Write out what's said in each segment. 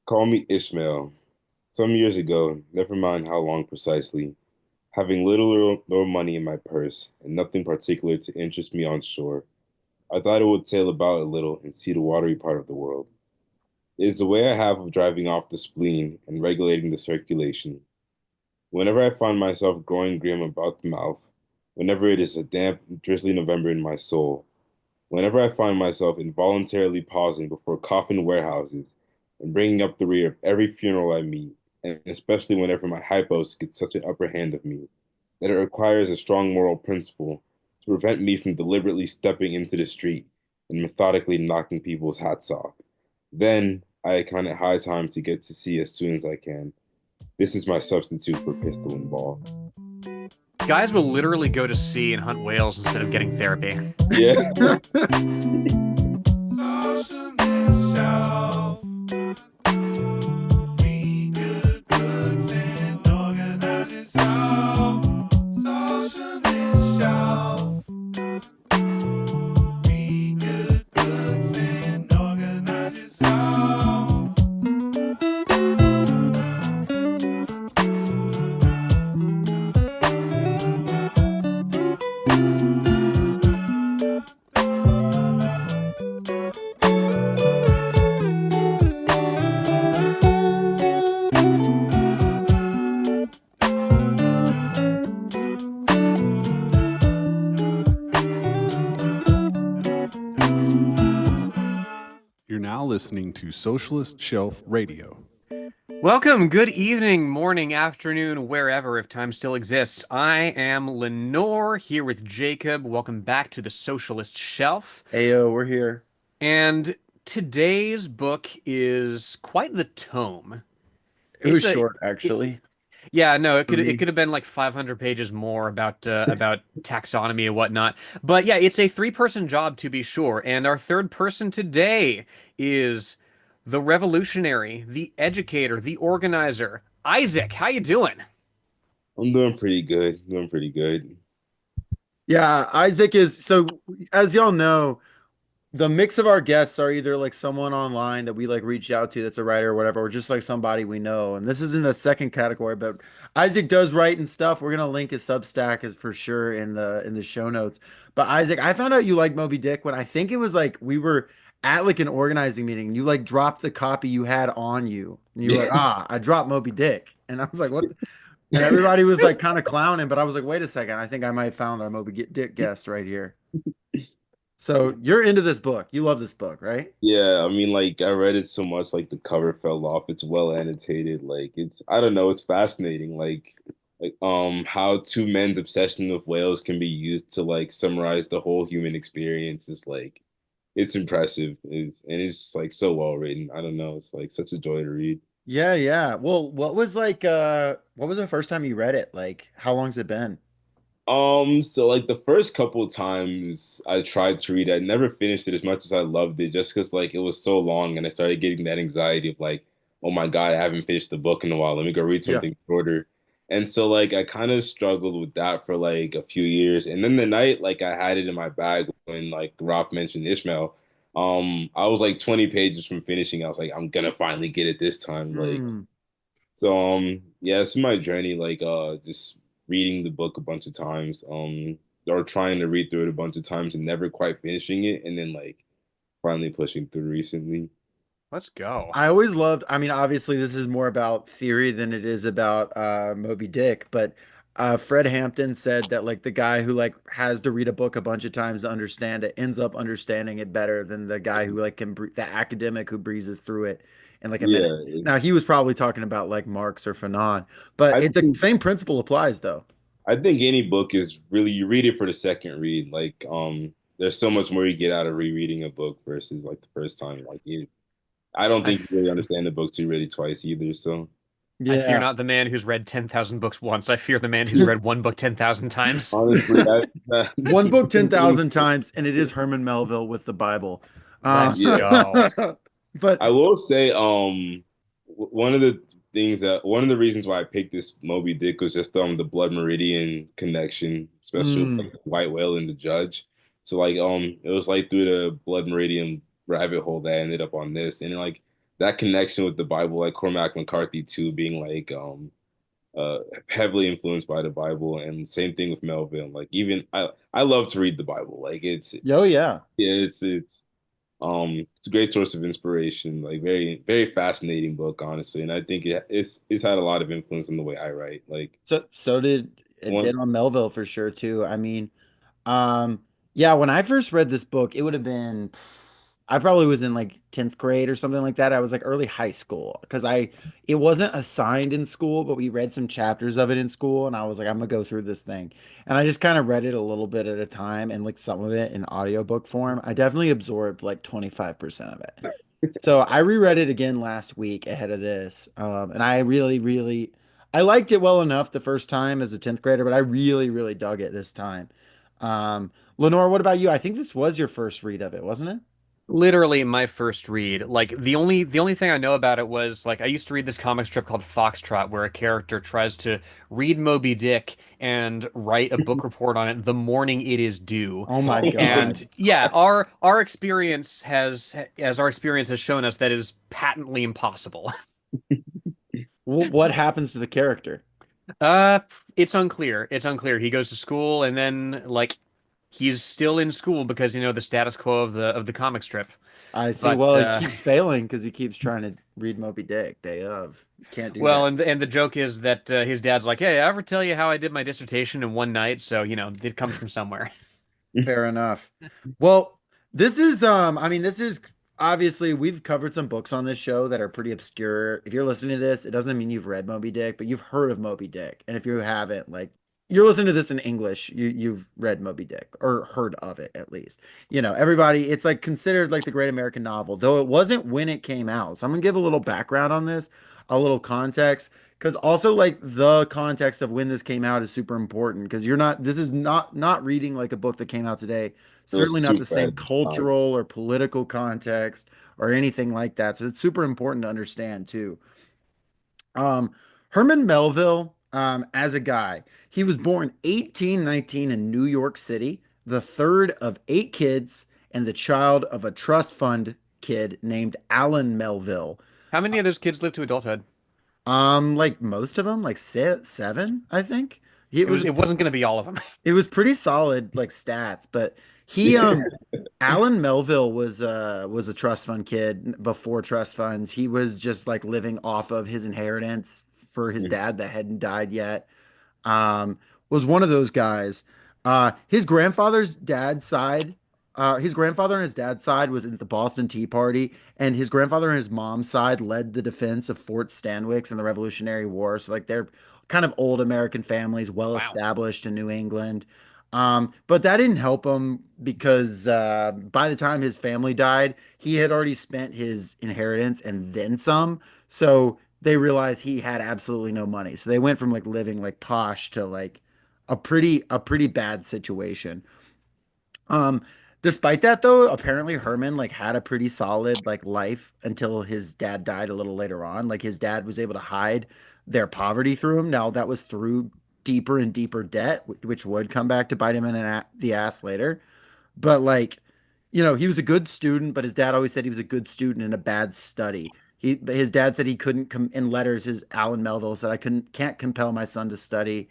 Call me Ishmael. Some years ago, never mind how long precisely, having little or no money in my purse and nothing particular to interest me on shore, I thought I would sail about a little and see the watery part of the world. It is the way I have of driving off the spleen and regulating the circulation. Whenever I find myself growing grim about the mouth, whenever it is a damp, drizzly November in my soul, whenever I find myself involuntarily pausing before coffin warehouses and bringing up the rear of every funeral I meet, and especially whenever my hypos get such an upper hand of me, that it requires a strong moral principle to prevent me from deliberately stepping into the street and methodically knocking people's hats off. Then I count it high time to get to sea as soon as I can. This is my substitute for pistol and ball. Guys will literally go to sea and hunt whales instead of getting therapy. Yeah. You're now listening to Socialist Shelf Radio. Welcome, good evening, morning, afternoon, wherever, if time still exists. I am Lenore here with Jacob. Welcome back to the Socialist Shelf. Heyo, we're here. And today's book is quite the tome. It was It's a short, it, actually, yeah, no, it for could it me. could have been like 500 pages more about taxonomy and whatnot. But yeah, it's a three-person job to be sure. And our third person today is the revolutionary, the educator, the organizer, Isaac. How you doing? I'm doing pretty good. Doing pretty good. Yeah, Isaac is so as y'all know, the mix of our guests are either like someone online that we like reach out to that's a writer or whatever, or just like somebody we know. And this is in the second category, but Isaac does write and stuff. We're gonna link his Substack is for sure in the show notes. But Isaac, I found out you like Moby Dick when I think it was like we were at like an organizing meeting and you like dropped the copy you had on you. And you were like, Yeah. I dropped Moby Dick. And I was like, what? And everybody was like kind of clowning, but I was like, wait a second, I think I might have found our Moby Dick guest right here. So you're into this book. You love this book, right? Yeah, I mean, like I read it so much, like the cover fell off. It's well annotated. Like it's, I don't know, it's fascinating. How two men's obsession with whales can be used to like summarize the whole human experience is like, it's impressive. And it's just, like so well written. I don't know, it's like such a joy to read. Yeah, yeah. Well, what was the first time you read it? Like, how long's it been? So like the first couple of times I tried to read it, I never finished it as much as I loved it, just because like it was so long and I started getting that anxiety of like, oh my God, I haven't finished the book in a while. Let me go read Yeah. something shorter. And so like I kind of struggled with that for like a few years. And then the night like I had it in my bag when like Ralph mentioned Ishmael, I was like 20 pages from finishing. I was like, I'm gonna finally get it this time. Hmm. Yeah, it's my journey, like just reading the book a bunch of times, or trying to read through it a bunch of times and never quite finishing it, and then like finally pushing through recently. Let's go. I always loved, I mean, obviously this is more about theory than it is about Moby Dick, but Fred Hampton said that like the guy who like has to read a book a bunch of times to understand it ends up understanding it better than the guy who like the academic who breezes through it in like a minute. Yeah, Now he was probably talking about like Marx or Fanon, but I the think same principle applies though. I think any book is really you read it for the second read. Like there's so much more you get out of rereading a book versus like the first time. I don't I think you really understand the book too really twice either. So I fear Yeah. not the man who's read 10,000 books once. I fear the man who's read one book 10,000 times. honestly, that One book 10,000 times, and it is Herman Melville with the Bible. Let's yeah. go. But I will say, one of the one of the reasons why I picked this Moby Dick was just the Blood Meridian connection, especially with mm, like, the White Whale and the Judge. So like it was like through the Blood Meridian rabbit hole that I ended up on this, and like that connection with the Bible, like Cormac McCarthy too, being like uh heavily influenced by the Bible, and same thing with Melville. Like even I love to read the Bible. Like Oh yeah. yeah, it's a great source of inspiration. Like very fascinating book, honestly, and I think it's had a lot of influence on the way I write. Like So did it one did on Melville for sure too. I mean, um, yeah, when I first read this book, it would have been I probably was in like 10th grade or something like that. I was like early high school because I it wasn't assigned in school, but we read some chapters of it in school and I was like, I'm gonna go through this thing. And I just kind of read it a little bit at a time and like some of it in audiobook form. I definitely absorbed like 25% of it. So I reread it again last week ahead of this. And I really I liked it well enough the first time as a 10th grader, but I really dug it this time. Lenore, what about you? I think this was your first read of it, wasn't it? Literally my first read. Like the only thing I know about it was like I used to read this comic strip called Foxtrot where a character tries to read Moby Dick and write a book report on it the morning it is due. Oh my God. And yeah, our experience has as our experience has shown us that is patently impossible. What happens to the character? Uh, it's unclear. It's unclear. He goes to school and then like he's still in school because you know the status quo of the comic strip. I see. But Well, he keeps failing because he keeps trying to read Moby Dick. Day of. Can't do well, that. and the joke is that his dad's like, "Hey, I ever tell you how I did my dissertation in one night?" So, you know, it comes from somewhere. Fair enough. Well, this is I mean this is obviously we've covered some books on this show that are pretty obscure. If you're listening to this, it doesn't mean you've read Moby Dick, but you've heard of Moby Dick. And if you haven't, like you're listening to this in English, you've read Moby Dick or heard of it at least. You know, everybody, it's like considered like the great American novel, though it wasn't when it came out. So I'm gonna give a little background on this, a little context. Because also like the context of when this came out is super important because you're not this is not reading like a book that came out today. it was Certainly not the super same at the time. cultural or political context or anything like that. So it's super important to understand too. Um, Herman Melville, as a guy, he was born 1819 in New York City, the third of eight kids, and the child of a trust fund kid named Alan Melville. How many of those kids live to adulthood? Like most of them, like seven, I think. It was It wasn't going to be all of them. it was pretty solid like stats, but he Alan Melville was a trust fund kid before trust funds. He was just like living off of his inheritance for his dad that hadn't died yet. Was one of those guys. His grandfather's dad's side, his grandfather and his dad's side was in the Boston Tea Party, and his grandfather and his mom's side led the defense of Fort Stanwix in the Revolutionary War. So like they're kind of old American families, well Wow. established in New England. But that didn't help him because by the time his family died, he had already spent his inheritance and then some. So they realized he had absolutely no money. So they went from like living like posh to like a pretty bad situation. Um, Despite that though, apparently Herman like had a pretty solid like life until his dad died a little later on. Like his dad was able to hide their poverty through him. Now that was through deeper and deeper debt, which would come back to bite him in the ass later. But like, he was a good student, but his dad always said he was a good student and a bad study. His dad said he couldn't come in letters. His Alan Melville said I can't compel my son to study.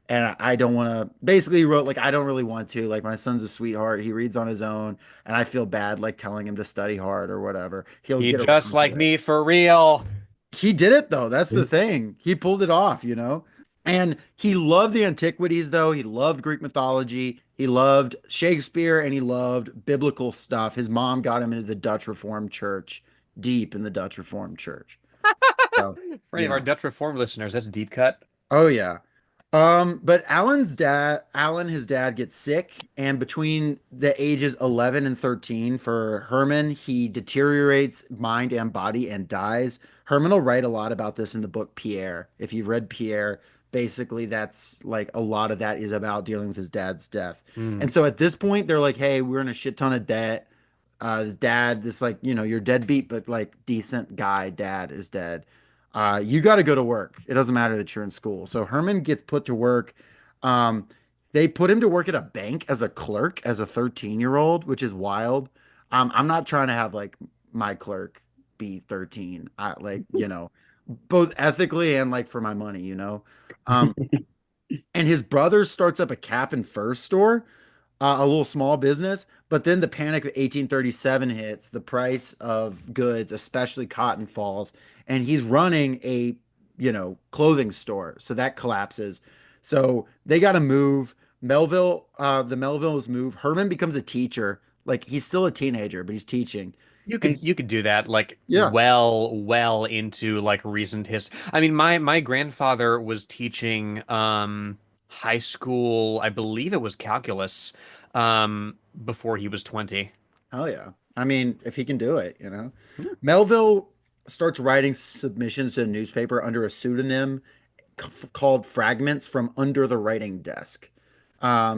And I don't want to basically he wrote like I don't really want to. Like my son's a sweetheart. He reads on his own, and I feel bad like telling him to study hard or whatever. He'll He get just around to like it. me for real. He did it though. That's the thing. He pulled it off. And he loved the antiquities though. He loved Greek mythology. He loved Shakespeare and he loved biblical stuff. His mom got him into the Dutch Reformed Church, deep in the Dutch Reformed Church. So, For any you of our know. Dutch Reformed listeners, that's a deep cut. Oh yeah. But Alan, his dad gets sick, and between the ages 11 and 13 for Herman, he deteriorates mind and body and dies. Herman will write a lot about this in the book Pierre. If you've read Pierre, basically that's like a lot of that is about dealing with his dad's death. Hmm. And so at this point, they're like, hey, we're in a shit ton of debt. His dad, this like, your deadbeat, but like decent guy dad is dead. You got to go to work. It doesn't matter that you're in school. So Herman gets put to work. Um, they put him to work at a bank as a clerk as a 13-year-old, which is wild. I'm not trying to have like my clerk be 13. Both ethically and like for my money. Um, and his brother starts up a cap and fur store, a little small business. But then the Panic of 1837 hits, the price of goods, especially cotton, falls, and he's running a, clothing store. So that collapses. So they got to move. The Melvilles move. Herman becomes a teacher. Like he's still a teenager, but he's teaching. You And could you could do that like yeah. well into like recent history. I mean, my grandfather was teaching high school, I believe it was calculus, before he was 20. Hell yeah. I mean, if he can do it. Melville starts writing submissions to a newspaper under a pseudonym called Fragments from Under the Writing Desk. A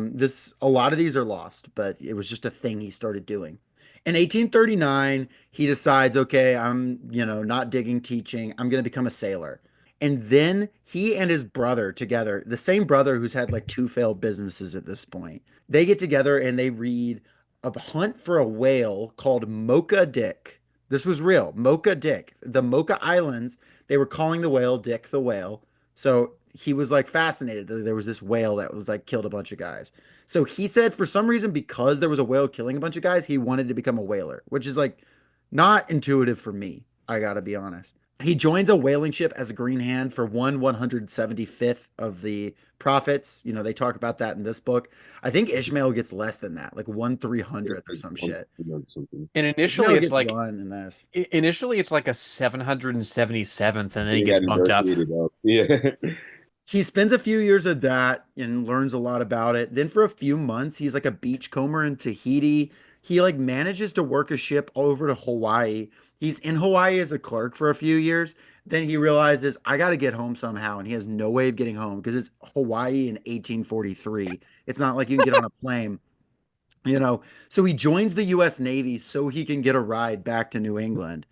lot of these are lost, but it was just a thing he started doing. In 1839, he decides, okay, I'm, not digging teaching. I'm going to become a sailor. And then he and his brother together, the same brother who's had like two failed businesses at this point, they get together and they read A Hunt for a Whale called Mocha Dick. This was real. Mocha Dick. The Mocha Islands, they were calling the whale Dick the Whale. So he was like fascinated that there was this whale that was like killed a bunch of guys. So he said for some reason, because there was a whale killing a bunch of guys, he wanted to become a whaler, which is like not intuitive for me. I gotta be honest. He joins a whaling ship as a green hand for 1/175th of the profits. They talk about that in this book. I think Ishmael gets less than that, like 1/300th or some shit. Something. And initially Ishmael it's gets like one in this. initially it's like a 777th, and then he They gets got bumped up. negotiated up. Yeah. He spends a few years of that and learns a lot about it. Then for a few months, he's like a beachcomber in Tahiti. He like manages to work a ship over to Hawaii. He's in Hawaii as a clerk for a few years. Then he realizes I got to get home somehow, and he has no way of getting home because it's Hawaii in 1843. It's not like you can get on a plane, you know. So he joins the U.S. Navy so he can get a ride back to New England,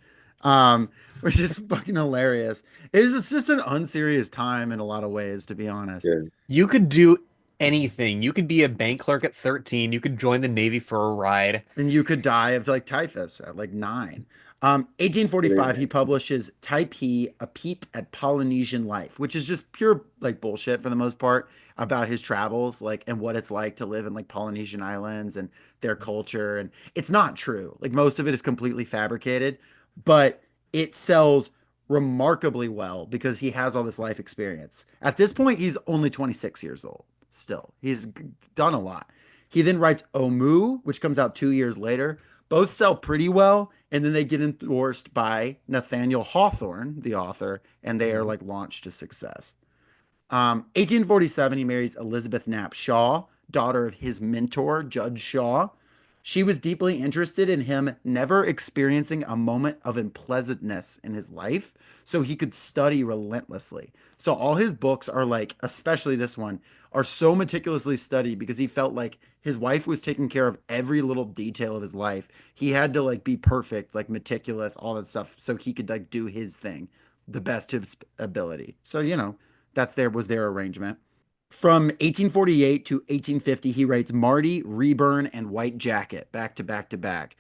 which is fucking hilarious. It's just an unserious time in a lot of ways, to be honest. Yeah. You could do anything. You could be a bank clerk at 13. You could join the Navy for a ride. And you could die of like typhus at like 9. 1845, he Yeah. publishes Typee, A Peep at Polynesian Life, which is just pure like bullshit for the most part about his travels, like and what it's like to live in like Polynesian islands and their culture. And it's not true. Like most of it is completely fabricated, but it sells remarkably well because he has all this life experience. At this point, he's only 26 years old still. He's done a lot. He then writes Omu, which comes out 2 years later. Both sell pretty well, and then they get endorsed by Nathaniel Hawthorne, the author, and they are like launched to success. 1847, he marries Elizabeth Knapp Shaw, daughter of his mentor, Judge Shaw. She was deeply interested in him never experiencing a moment of unpleasantness in his life, so he could study relentlessly. So all his books are like, especially this one, are so meticulously studied because he felt like his wife was taking care of every little detail of his life. He had to like be perfect, like meticulous, all that stuff, so he could like do his thing the best of his ability. So, was their arrangement. From 1848 to 1850, he writes Marty, Reburn, and White Jacket back to back to back,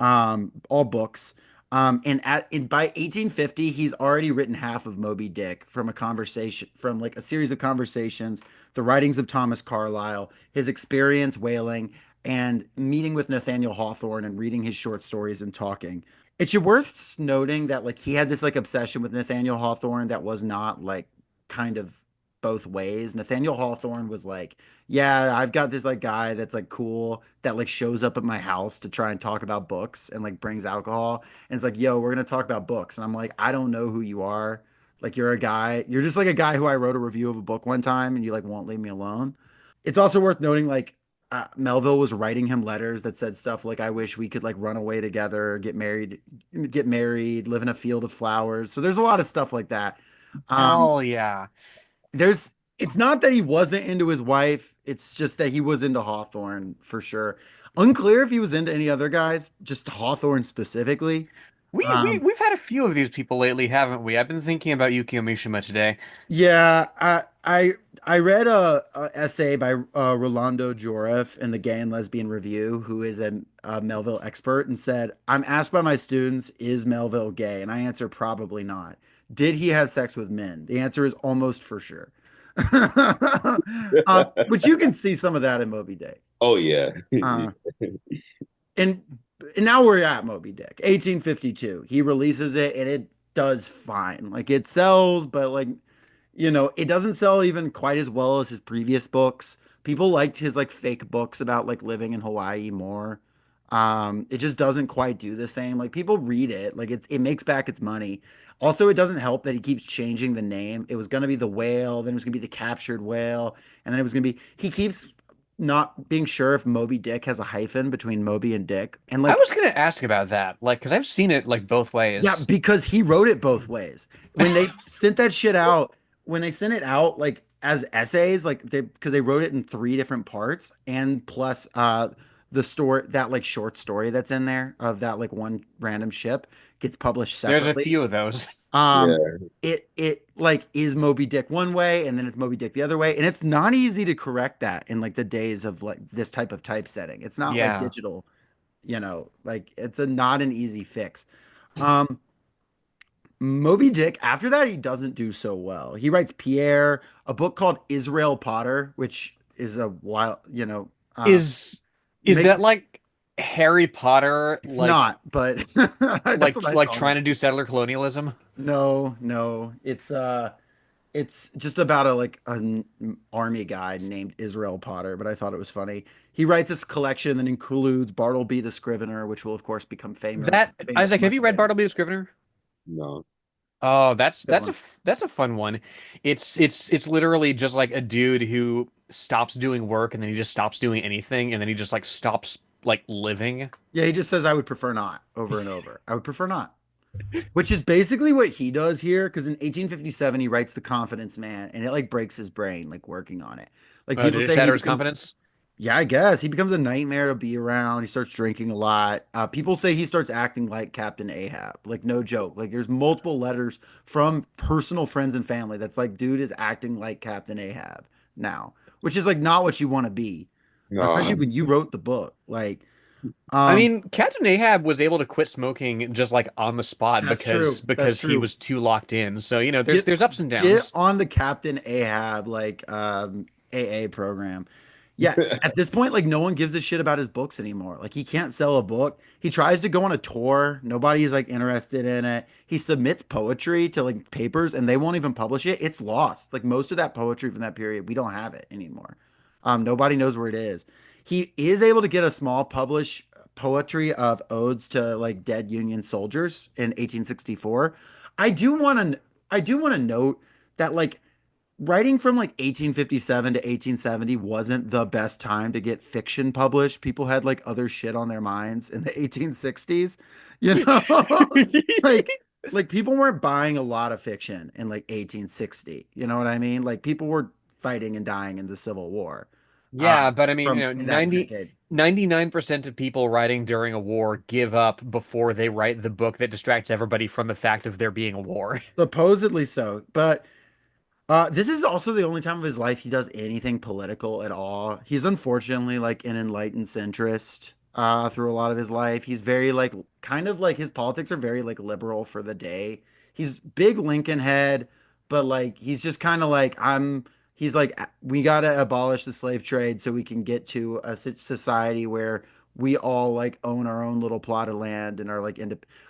all books. And by 1850, he's already written half of Moby Dick from like a series of conversations, the writings of Thomas Carlyle, his experience whaling, and meeting with Nathaniel Hawthorne and reading his short stories and talking. It's worth noting that like he had this like obsession with Nathaniel Hawthorne that was not like kind of both ways. Nathaniel Hawthorne was like, yeah, I've got this like guy that's like cool that like shows up at my house to try and talk about books and like brings alcohol. And it's like, yo, we're gonna talk about books. And I'm like, I don't know who you are. Like you're just like a guy who I wrote a review of a book one time and you like won't leave me alone. It's also worth noting like Melville was writing him letters that said stuff like, I wish we could like run away together, get married, live in a field of flowers. So there's a lot of stuff like that. Um, Hell yeah. it's not that he wasn't into his wife, it's just that he was into Hawthorne for sure. Unclear if he was into any other guys, just Hawthorne specifically. Um, We've had a few of these people lately, haven't we? I've been thinking about Yukio Mishima today. yeah, I read a essay by Rolando Joreff in the Gay and Lesbian Review, who is a Melville expert and said, I'm asked by my students, is Melville gay? And I answer, probably not. Did he have sex with men? The answer is almost for sure. Which you can see some of that in Moby Dick. Oh yeah. Uh, and, and now we're at Moby Dick, 1852. He releases it and it does fine. Like it sells, but like it doesn't sell even quite as well as his previous books. People liked his like fake books about like living in Hawaii more. It just doesn't quite do the same. Like people read it, like it makes back its money. Also, it doesn't help that he keeps changing the name. It was gonna be the whale, then it was gonna be the captured whale, and then it was gonna be he keeps not being sure if Moby Dick has a hyphen between Moby and Dick. And I like was gonna ask about that, like, because I've seen it like both yeah, ways. because he wrote it both ways. When they sent that shit out, when they sent it out like as essays, like because they wrote it in three different parts, and plus the story that like short story that's in there of that like one random ship gets published There's a separately. few of those. Um, Yeah. it like is Moby Dick one way, and then it's Moby Dick the other way, and it's not easy to correct that in like the days of like this type of typesetting. It's not like Yeah. digital, like it's a not an easy fix. Um, Moby Dick, after that, he doesn't do so well. He writes Pierre, a book called Israel Potter, which is a wild, Is is makes that like Harry Potter, it's not, but that's what I like thought. trying to do settler colonialism? No, no, it's just about a like an army guy named Israel Potter, but I thought it was funny. He writes this collection that includes Bartleby the Scrivener, which will of course become That famous Isaac, have much you read later. Bartleby the Scrivener? No. Oh, Good one. that's a fun one. It's literally just like a dude who stops doing work and then he just stops doing anything and then he just like stops like living. Yeah, he just says I would prefer not over and over. I would prefer not. Which is basically what he does here, because in 1857 he writes The Confidence Man, and it like breaks his brain, like working on it. Like people Did it say he shatter his becomes, confidence? yeah, I guess he becomes a nightmare to be around. He starts drinking a lot. People say he starts acting like Captain Ahab, like no joke. Like there's multiple letters from personal friends and family that's like, dude is acting like Captain Ahab now, which is like not what you want to be, especially No. when you wrote the book. Like, I um, mean, Captain Ahab was able to quit smoking just like on the spot that's true. That's because he true. was too locked in. So, Get there's ups and get downs. on the Captain Ahab like AA program. Yeah, at this point, like no one gives a shit about his books anymore. Like he can't sell a book. He tries to go on a tour. Nobody's like interested in it. He submits poetry to like papers and they won't even publish it. It's lost. Like most of that poetry from that period, we don't have it anymore. Nobody knows where it is. He is able to get a small publish poetry of odes to like dead Union soldiers in 1864. I do want to I do want to note that like writing from like 1857 to 1870 wasn't the best time to get fiction published. People had like other shit on their minds in the 1860s, you know? like like people weren't buying a lot of fiction in like 1860. You know what I mean? Like people were fighting and dying in the Civil War Yeah, but I mean, from in that decade. 99% of people writing during a war give up before they write the book that distracts everybody from the fact of there being a war. Supposedly so, but this is also the only time of his life he does anything political at all. He's unfortunately like an enlightened centrist through a lot of his life. He's very like kind of like his politics are very like liberal for the day. He's big Lincoln head, but like he's just kind of like he's like we got to abolish the slave trade so we can get to a society where we all like own our own little plot of land and are like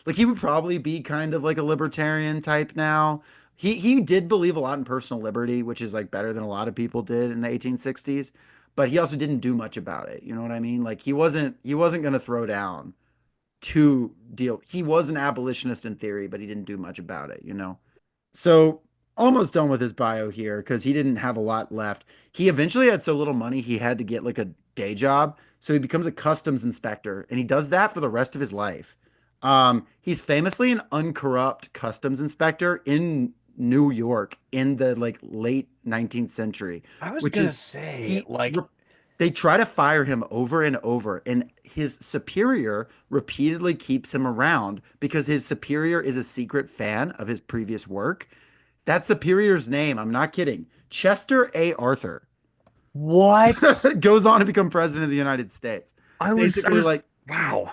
like he would probably be kind of like a libertarian type now. He did believe a lot in personal liberty, which is like better than a lot of people did in the 1860s, but he also didn't do much about it. You know what I mean? Like he wasn't going to throw down to deal. He was an abolitionist in theory, but he didn't do much about it, you know. So almost done with his bio here because he didn't have a lot left. He eventually had so little money he had to get like a day job. So he becomes a customs inspector and he does that for the rest of his life. He's famously an uncorrupt customs inspector in New York in the like late 19th century, I was which gonna is say, he like, they try to fire him over and over, and his superior repeatedly keeps him around because his superior is a secret fan of his previous work. That superior's name, I'm not kidding, Chester A. Arthur, what? goes on to become president of the United States. I Basically, was like Wow.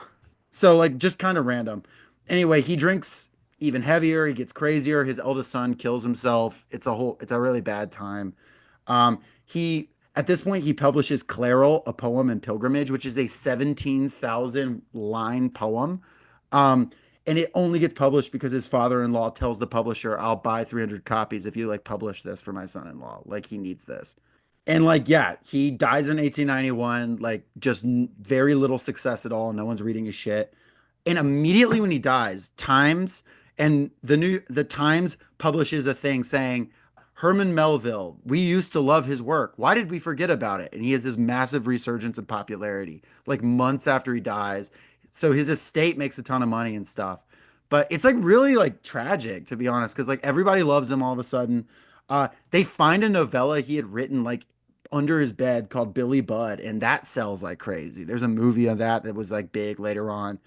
So like just kind of random. Anyway, he drinks even heavier. He gets crazier. His eldest son kills himself. It's a really bad time. He at this point he publishes Clairol, a poem and pilgrimage, which is a 17,000 line poem. Um, and it only gets published because his father-in-law tells the publisher, "I'll buy 300 copies if you like publish this for my son-in-law. Like he needs this." And like, yeah, he dies in 1891, like just very little success at all. No one's reading his shit. And immediately when he dies, Times and the Times publishes a thing saying, Herman Melville, we used to love his work. Why did we forget about it? And he has this massive resurgence in popularity, like months after he dies. So his estate makes a ton of money and stuff. But it's like really like tragic, to be honest, because like everybody loves him all of a sudden. They find a novella he had written like under his bed called Billy Budd, and that sells like crazy. There's a movie of that that was like big later on.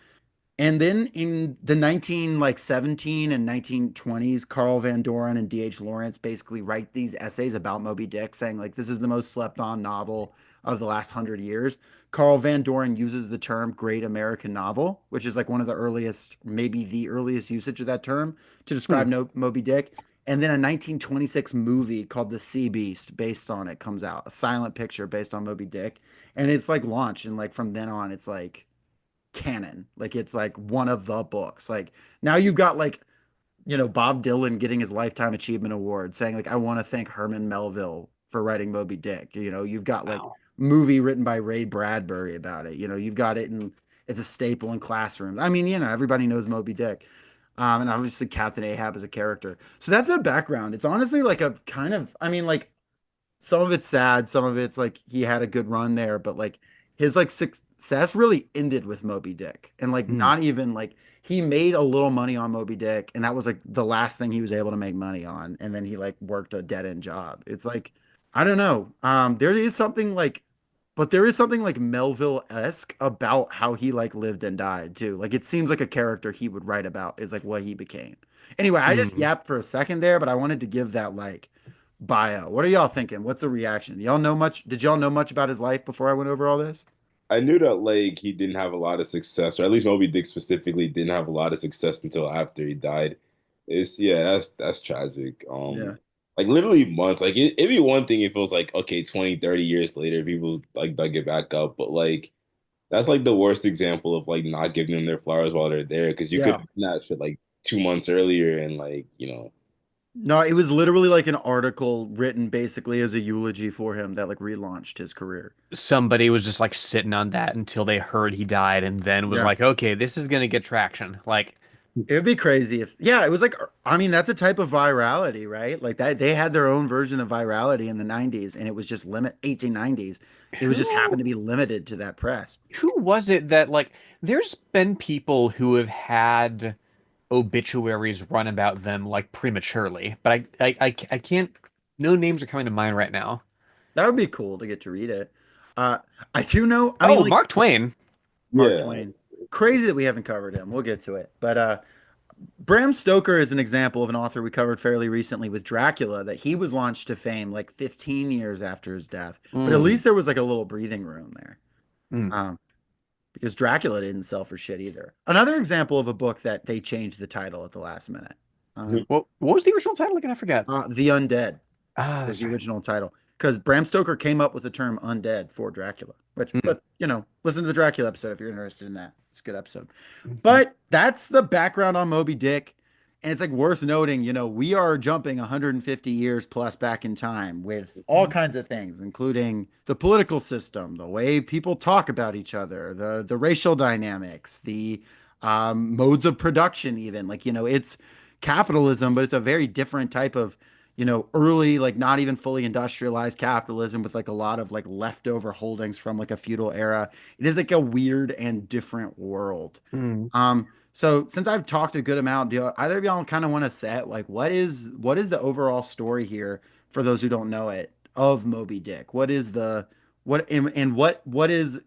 And then in the 19 like 17 and 1920s, Carl Van Doren and D.H. Lawrence basically write these essays about Moby Dick, saying like this is the most slept on novel of the last 100 years. Carl Van Doren uses the term great American novel, which is like one of the earliest, maybe the earliest usage of that term to Hmm. describe Moby Dick. And then a 1926 movie called The Sea Beast based on it comes out, a silent picture based on Moby Dick. And it's like launched. And like from then on, it's like canon. Like it's like one of the books. Like now you've got like, Bob Dylan getting his Lifetime Achievement Award saying like I want to thank Herman Melville for writing Moby Dick. You've got like Wow. movie written by Ray Bradbury about it. You've got it in it's a staple in classrooms. I mean, everybody knows Moby Dick. And obviously Captain Ahab is a character. So that's the background. It's honestly like a kind of, I mean, like some of it's sad, some of it's like he had a good run there, but like his like success really ended with Moby Dick. And like Hmm. not even like he made a little money on Moby Dick, and that was like the last thing he was able to make money on. And then he like worked a dead end job. It's like, I don't know. There is something like, but there is something like Melville-esque about how he like lived and died too. Like it seems like a character he would write about is like what he became. Anyway, I just Hmm. yapped for a second there, but I wanted to give that like bio. What are y'all thinking? What's the reaction? Y'all know much? Did y'all know much about his life before I went over all this? I knew that like he didn't have a lot of success, or at least Moby Dick specifically didn't have a lot of success until after he died. It's yeah, that's tragic. Yeah. Like literally months. Like it'd be one thing if it was like okay, 20, 30 years later, people like dug it back up, but like that's like the worst example of like not giving them their flowers while they're there because you could Yeah. have done that shit like 2 months earlier and like No, it was literally like an article written basically as a eulogy for him that like relaunched his career. Somebody was just like sitting on that until they heard he died and then was Yeah. like, okay, this is gonna get traction. Like, It would be crazy if, yeah, it was like, I mean, that's a type of virality, right? Like that, they had their own version of virality in the 90s and it was just 1890s. It was just happened who to be limited to that press. who was it that like there's been people who have had obituaries run about them like prematurely, but I can't no names are coming to mind right now. That would be cool to get to read it. Uh, I do know, I mean, Oh, like Mark Twain. Mark yeah. Twain. Crazy that we haven't covered him. We'll get to it. But Bram Stoker is an example of an author we covered fairly recently with Dracula that he was launched to fame like 15 years after his death. But at Mm, least there was like a little breathing room there. mm. Um, because Dracula didn't sell for shit either. Another example of a book that they changed the title at the last minute. Um, What was the original title again? I forget. The Undead Ah, was that's the right. original title because Bram Stoker came up with the term undead for Dracula. Which, Mm, but listen to the Dracula episode if you're interested in that. It's a good episode. mhm. But that's the background on Moby Dick. And it's like worth noting, we are jumping 150 years plus back in time with all kinds of things, including the political system, the way people talk about each other, the racial dynamics, the modes of production, even. Like, it's capitalism, but it's a very different type of, early, like not even fully industrialized capitalism with like a lot of like leftover holdings from like a feudal era. It is like a weird and different world. Mm. So since I've talked a good amount, do either of y'all kind of want to set like what is the overall story here for those who don't know it of Moby Dick? What is the what and what is,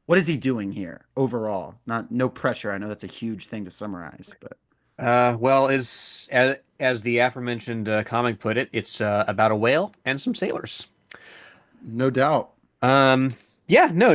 what is he doing here overall? Not no pressure. I know that's a huge thing to summarize, but Well, as the aforementioned comic put it, it's about a whale and some sailors. no doubt. Um, Yeah, no,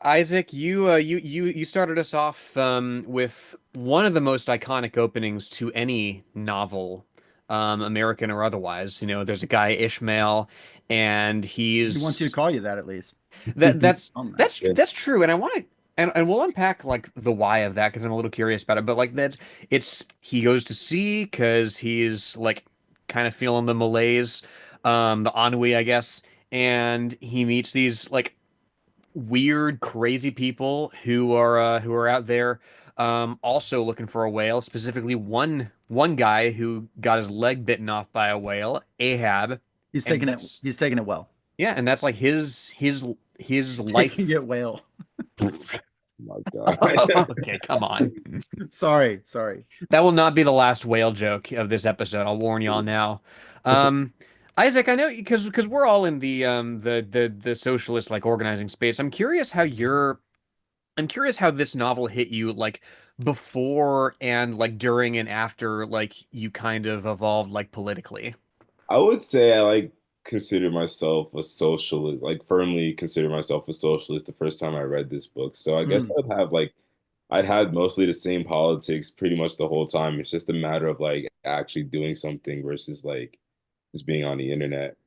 Isaac, you started us off with one of the most iconic openings to any novel, American or otherwise. There's a guy Ishmael, and He wants you to he's call you that at least. that that's On that. that's Yeah. that's true, and I want to. And we'll unpack like the why of that because I'm a little curious about it. But like that, it's he goes to sea because he's like kind of feeling the malaise, the ennui, I guess, and he meets these like weird, crazy people who are out there also looking for a whale. Specifically, one guy who got his leg bitten off by a whale, Ahab, He's and taking it. that's He's taking it well. yeah, and that's like his Taking life. it well. Oh my God. Okay, come on. Sorry, sorry. That will not be the last whale joke of this episode. I'll warn y'all now. Um, Isaac, I know because we're all in the socialist like organizing space. I'm curious how this novel hit you, like before and like during and after, like you kind of evolved like politically. I would say I like consider myself a socialist, like firmly consider myself a socialist the first time I read this book. So I guess Mm. I'd had mostly the same politics pretty much the whole time. It's just a matter of like actually doing something versus like just being on the internet.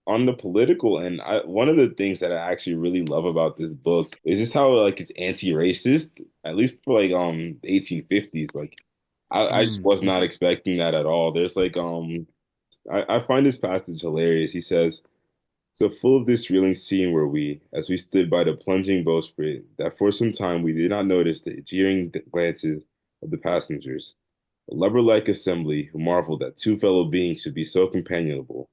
On the political end, one of the things that I actually really love about this book is just how like it's anti-racist, at least for like the 1850s. Like I just Mm. was not expecting that at all. There's like I find this passage hilarious. He says, so full of this reeling scene were we, as we stood by the plunging bowsprit, that for some time we did not notice the jeering glances of the passengers, a lubber-like assembly who marveled that two fellow beings should be so companionable,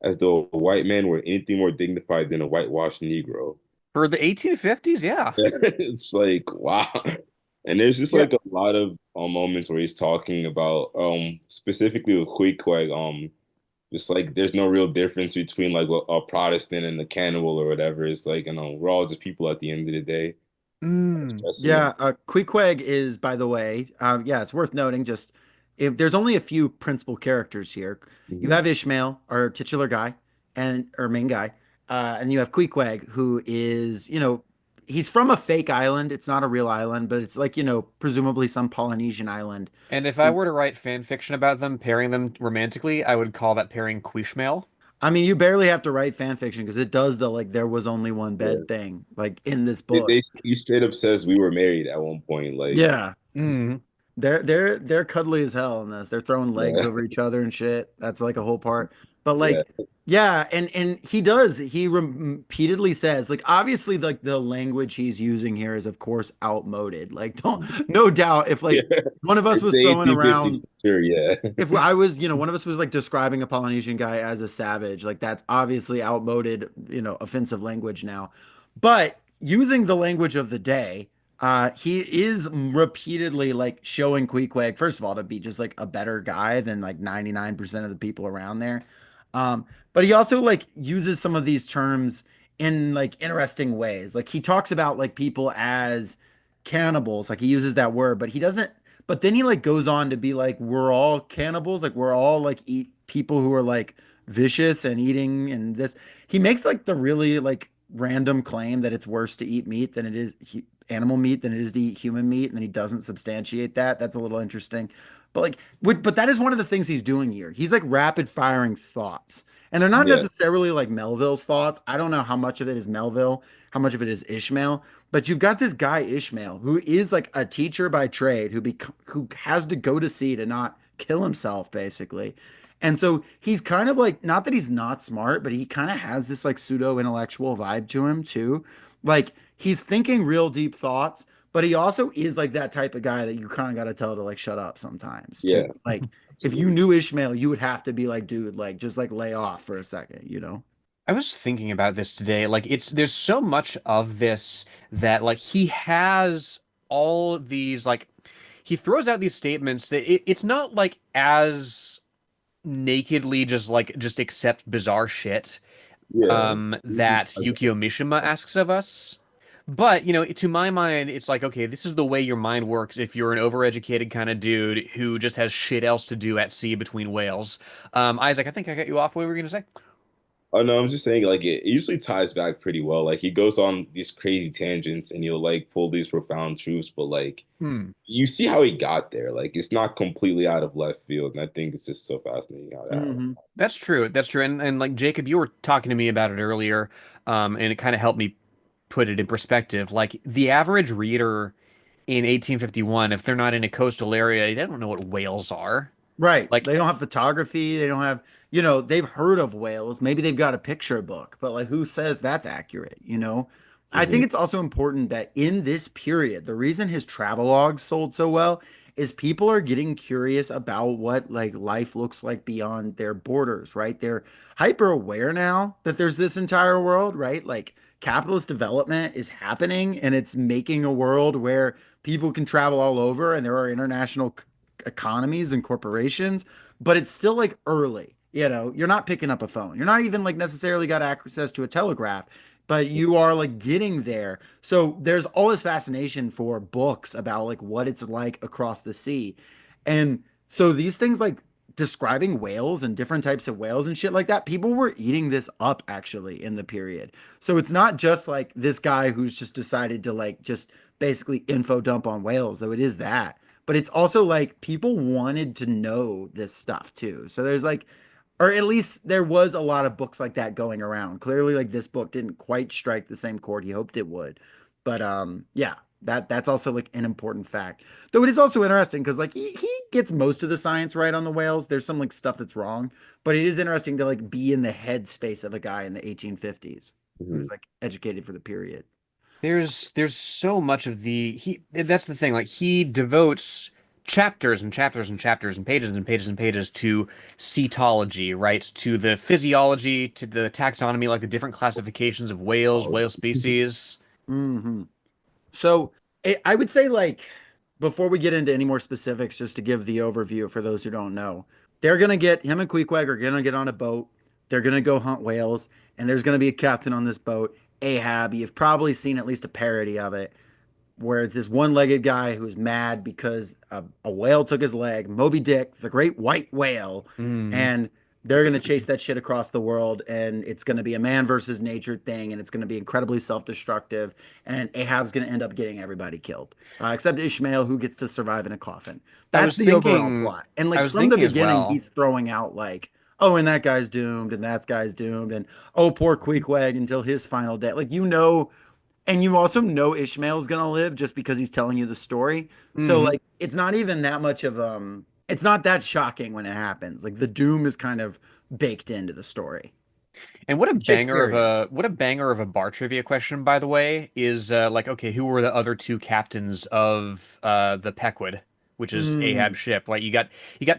as though a white man were anything more dignified than a whitewashed Negro. For the 1850s, yeah. It's like, wow. And there's just Yeah. like a lot of moments where he's talking about specifically with Queequeg, just like there's no real difference between like a Protestant and a cannibal or whatever. It's like, we're all just people at the end of the day. Mm. Stressing them. Yeah, Queequeg is, by the way, yeah, it's worth noting. Just if there's only a few principal characters here, you Mhm. have Ishmael, our titular guy, and our main guy, and you have Queequeg, who is, he's from a fake island. It's not a real island, but it's like, presumably some Polynesian island. And if I were to write fan fiction about them, pairing them romantically, I would call that pairing Quishmail. I mean, you barely have to write fan fiction because it does the like there was only one Yeah. bed thing, like in this They, book. they he straight up says we were married at one point. Like, Yeah. Mm. They're cuddly as hell in this. They're throwing legs yeah, over each other and shit. That's like a whole part. But yeah, like, yeah, and he repeatedly says like obviously like the language he's using here is of course outmoded. Like don't no doubt if yeah. like one of us It's was the throwing 1850s, around sure, yeah. if I was, one of us was like describing a Polynesian guy as a savage, like that's obviously outmoded, offensive language now. But using the language of the day, he is repeatedly like showing Queequeg, first of all, to be just like a better guy than like 99% of the people around there. But he also like uses some of these terms in like interesting ways. Like he talks about like people as cannibals, like he uses that word, but he doesn't but then he like goes on to be like, we're all cannibals, like we're all like eat people who are like vicious and eating and this. He makes like the really like random claim that it's worse to eat meat than it is animal meat than it is to eat human meat, and then he doesn't substantiate that. That's a little interesting. But like, but that is one of the things he's doing here. He's like rapid firing thoughts. And they're not Yeah, necessarily like Melville's thoughts. I don't know how much of it is Melville, how much of it is Ishmael, but you've got this guy Ishmael who is like a teacher by trade who has to go to sea to not kill himself basically. And so he's kind of like not that he's not smart, but he kind of has this like pseudo intellectual vibe to him too. Like he's thinking real deep thoughts, but he also is like that type of guy that you kind of got to tell to like shut up sometimes too. yeah, Like if you absolutely. knew Ishmael, you would have to be like, dude, like just like lay off for a second. I was thinking about this today. Like there's so much of this that like he has all these like he throws out these statements that it's not like as nakedly just accept bizarre shit Yeah. that Yukio Mishima asks of us. But, to my mind, it's like, okay, this is the way your mind works if you're an overeducated kind of dude who just has shit else to do at sea between whales. Isaac, I think I got you off. What were you going to say? Oh no, I'm just saying like it usually ties back pretty well. Like he goes on these crazy tangents and he'll like pull these profound truths, but like Hmm. you see how he got there. Like it's not completely out of left field, and I think it's just so fascinating how that happened. Hmm. That's true. That's true. And like Jacob, you were talking to me about it earlier, and it kind of helped me put it in perspective. Like the average reader in 1851, if they're not in a coastal area, they don't know what whales are. Right. Like, They don't have photography. They don't have, you know, they've heard of whales. Maybe they've got a picture book, but like who says that's accurate, you know? I Hmm. think it's also important that in this period, the reason his travelogue sold so well is people are getting curious about what like life looks like beyond their borders, right? They're hyper aware now that there's this entire world, right? Like capitalist development is happening and it's making a world where people can travel all over and there are international economies and corporations, but it's still like early. You know, you're not picking up a phone. You're not even like necessarily got access to a telegraph, but you are like getting there. So there's all this fascination for books about like what it's like across the sea. And so these things like describing whales and different types of whales and shit like that, people were eating this up actually in the period. So it's not just like this guy who's just decided to like just basically info dump on whales, though it is that, but it's also like people wanted to know this stuff too. So there's like, or at least there was a lot of books like that going around. Clearly, like this book didn't quite strike the same chord he hoped it would. But yeah, that's also like an important fact. Though it is also interesting because like he gets most of the science right on the whales. There's some like stuff that's wrong, but it is interesting to like be in the headspace of a guy in the 1850s Hmm. who's like educated for the period. there's so much of the he. That's the thing. Like he devotes chapters and chapters and chapters and pages and pages and pages to cetology, right? To the physiology, to the taxonomy, like the different classifications of whales, Oh, whale species. Hmm. So I would say, like, before we get into any more specifics, just to give the overview for those who don't know, they're gonna get him and Queequeg are gonna get on a boat. They're gonna go hunt whales, and there's gonna be a captain on this boat, Ahab. You've probably seen at least a parody of it where it's this one-legged guy who's mad because a whale took his leg, Moby Dick, the great white whale, Mm. and they're going to chase that shit across the world, and it's going to be a man versus nature thing, and it's going to be incredibly self-destructive, and Ahab's going to end up getting everybody killed, except Ishmael, who gets to survive in a coffin. That's the overall plot. And I like was from the thinking as beginning, well. he's throwing out like, oh, and that guy's doomed, and that guy's doomed, and oh, poor Queequeg until his final day. Like you know, and you also know Ishmael's gonna live just because he's telling you the story. So Hmm. like it's not even that much of it's not that shocking when it happens. Like the doom is kind of baked into the story. And Shakespearean. what a banger of a bar trivia question, by the way, is like, okay, who were the other two captains of the Pequod, which is Mm. Ahab's ship? Like you got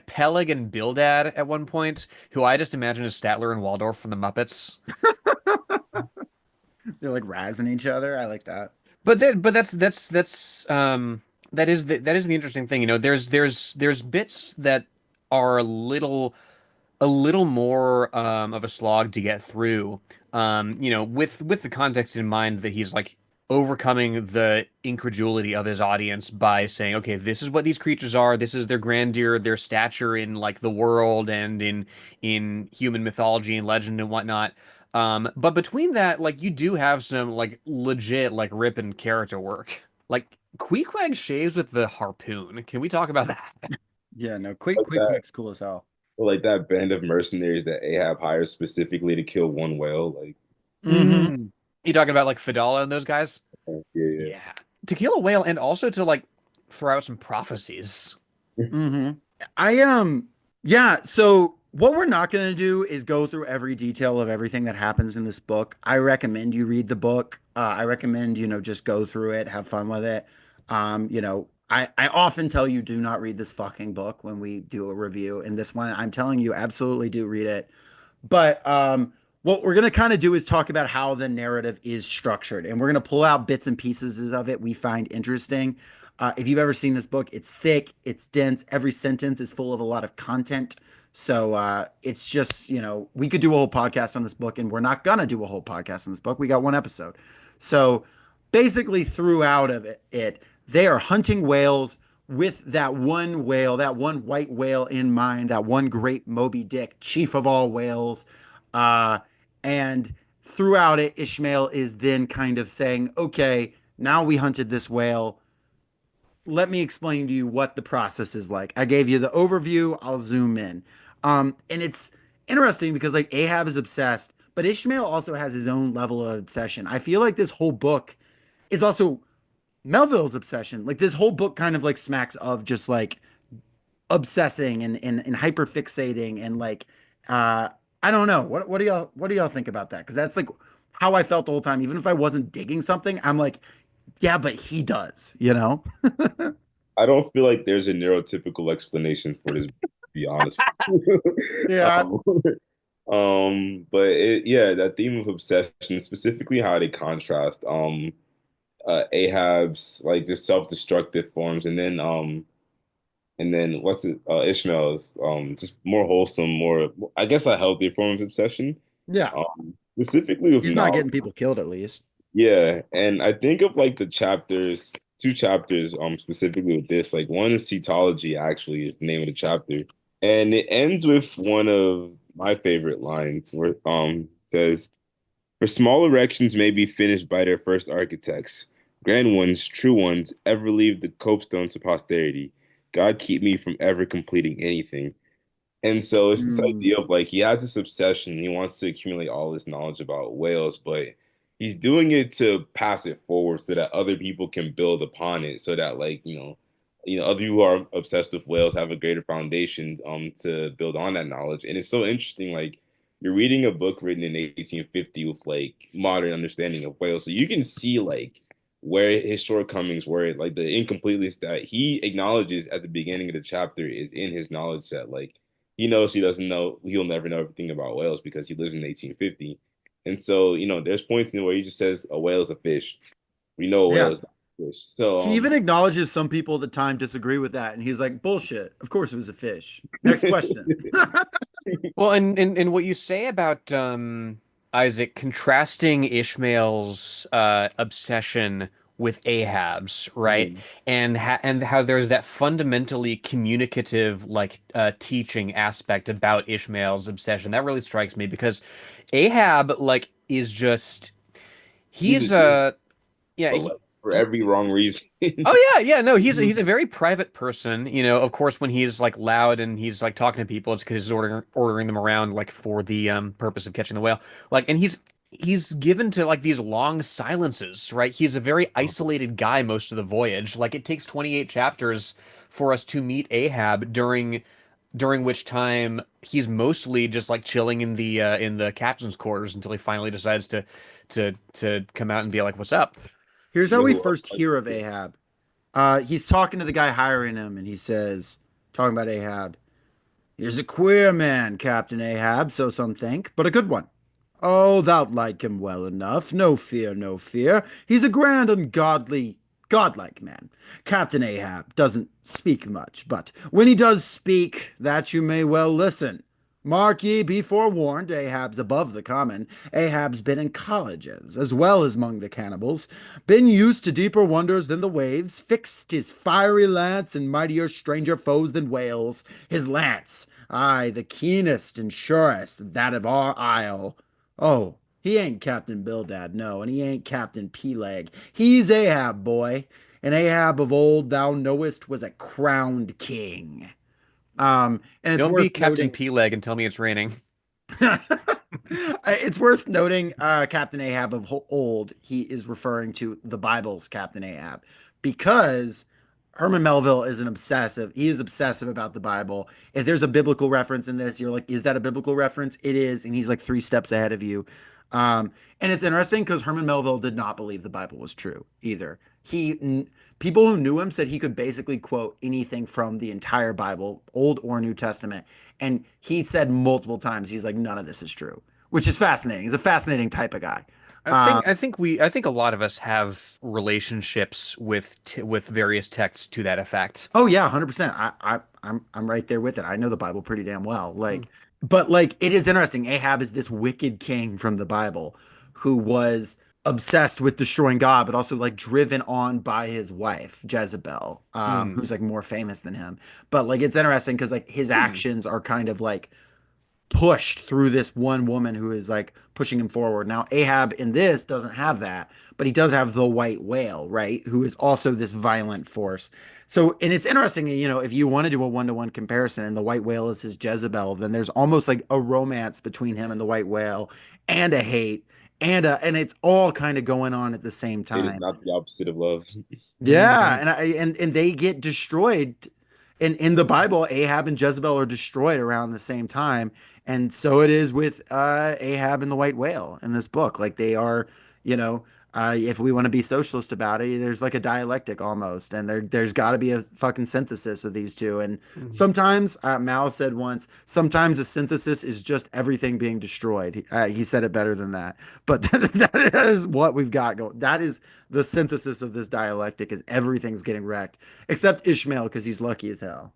Peleg and Bildad at one point, who I just imagine as Statler and Waldorf from the Muppets. They're like razzing each other. I like that. But that is the interesting thing. You know, there's bits that are a little more of a slog to get through. You know, with the context in mind that he's like overcoming the incredulity of his audience by saying, okay, this is what these creatures are. This is their grandeur, their stature in like the world and in human mythology and legend and whatnot. But between that, like you do have some like legit like ripping character work. Like Queequeg shaves with the harpoon. Can we talk about that? Yeah, no, like that, Quick's cool as hell. like that band of mercenaries that Ahab hires specifically to kill one whale. Like, Mm-hmm. Mm. You talking about like Fadala and those guys? yeah, Yeah. To kill a whale and also to like throw out some prophecies. yeah. Mm-hmm. I yeah, so what we're not going to do is go through every detail of everything that happens in this book. I recommend you read the book. I recommend, you know, just go through it, have fun with it. You know, I often tell you do not read this fucking book when we do a review. And this one, I'm telling you, absolutely do read it. But what we're going to kind of do is talk about how the narrative is structured. And we're going to pull out bits and pieces of it we find interesting. If you've ever seen this book, it's thick, it's dense. Every sentence is full of a lot of content. So it's just, you know, we could do a whole podcast on this book, and we're not going to do a whole podcast on this book. We got one episode. So basically, throughout of they are hunting whales with that one whale, that one white whale in mind, that one great Moby Dick, chief of all whales. Uh, And throughout it, Ishmael is then kind of saying, okay, now we hunted this whale. Let me explain to you what the process is like. I gave you the overview, I'll zoom in. And it's interesting because like Ahab is obsessed, but Ishmael also has his own level of obsession. I feel like this whole book is also Melville's obsession. Like this whole book kind of like smacks of just like obsessing and hyper fixating and like uh I don't know. What do y'all think about that? Because that's like how I felt the whole time. Even if I wasn't digging something, I'm like, yeah, but he does, you know? I don't feel like there's a neurotypical explanation for this, to be honest with you. Yeah. But yeah, that theme of obsession, specifically how they contrast Ahab's like just self-destructive forms, and then what's it Ishmael's just more wholesome, more I guess a healthier form of obsession. Yeah. Specifically with He's not knowledge. getting people killed at least. Yeah, and I think of like the chapters, two chapters, specifically with this. Like one is Cetology, actually, is the name of the chapter. And it ends with one of my favorite lines where says, "For small erections may be finished by their first architects. Grand ones, true ones, ever leave the copestone to posterity. God keep me from ever completing anything." And so it's this Mm, idea of like he has this obsession. He wants to accumulate all this knowledge about whales, but he's doing it to pass it forward so that other people can build upon it. So that like other people who are obsessed with whales have a greater foundation to build on that knowledge. And it's so interesting. Like you're reading a book written in 1850 with like modern understanding of whales, so you can see like where his shortcomings were, like the incompleteness that he acknowledges at the beginning of the chapter is in his knowledge set. Like he knows he doesn't know, he'll never know everything about whales because he lives in 1850. And so, there's points in where he just says a whale is a fish. We know a whale yeah. is not a fish. So, He even acknowledges some people at the time disagree with that. And he's like, bullshit. Of course it was a fish. Next question. Well, and what you say about Isaac contrasting Ishmael's obsession with Ahab's, right? Mhm. And how there's that fundamentally communicative like teaching aspect about Ishmael's obsession. That really strikes me because Ahab like is just he's a he's dude, yeah, but like for every wrong reason. oh yeah, yeah, no, he's a very private person. Of course, when he's like loud and he's like talking to people, it's because he's ordering them around like for the purpose of catching the whale. Like, and he's given to like these long silences, right? He's a very isolated guy most of the voyage. Like, it takes 28 chapters for us to meet Ahab during which time he's mostly just like chilling in the captain's quarters until he finally decides to come out and be like, "What's up?" Here's You how know we who first else? hear of Ahab. He's talking to the guy hiring him, and he says, talking about Ahab, "He's a queer man, Captain Ahab, so some think, but a good one. Oh, thou'lt like him well enough. No fear, no fear. He's a grand and godlike man. Captain Ahab doesn't speak much, but when he does speak, that you may well listen. Mark ye, be forewarned, Ahab's above the common. Ahab's been in colleges, as well as among the cannibals, been used to deeper wonders than the waves, fixed his fiery lance in mightier, stranger foes than whales. His lance, aye, the keenest and surest, that of our isle. Oh, he ain't Captain Bildad, no, and he ain't Captain Peleg. He's Ahab, boy. And Ahab of old, thou knowest, was a crowned king. And it's Don't be worth Captain noting. Peleg and tell me it's raining. It's worth noting, Captain Ahab of old, he is referring to the Bible's Captain Ahab because Herman Melville is an obsessive. He is obsessive about the Bible. If there's a biblical reference in this, you're like, is that a biblical reference? It is. And he's like three steps ahead of you. And it's interesting because Herman Melville did not believe the Bible was true either. People who knew him said he could basically quote anything from the entire Bible, Old or New Testament. And he said multiple times, he's like, none of this is true, which is fascinating. He's a fascinating type of guy. I think a lot of us have relationships with various texts to that effect. Oh yeah, 100%. I'm right there with it. I know the Bible pretty damn well. But like it is interesting. Ahab is this wicked king from the Bible who was obsessed with destroying God, but also like driven on by his wife, Jezebel, Hmm. who's like more famous than him. But like it's interesting because like his actions are kind of like pushed through this one woman who is like pushing him forward. Now, Ahab in this doesn't have that, but he does have the white whale, right? Who is also this violent force. So, and it's interesting, if you want to do a one-to-one comparison and the white whale is his Jezebel, then there's almost like a romance between him and the white whale and a hate and it's all kind of going on at the same It is time. not the opposite of love. Yeah, and they get destroyed. In the Bible, Ahab and Jezebel are destroyed around the same time, and so it is with Ahab and the white whale in this book. Like they are, you know, if we want to be socialist about it, there's like a dialectic almost, and there's got to be a fucking synthesis of these two. And Mhm. sometimes Mao said once, sometimes a synthesis is just everything being destroyed. He said it better than that, but that is what we've got going. That is the synthesis of this dialectic is everything's getting wrecked except Ishmael because he's lucky as hell.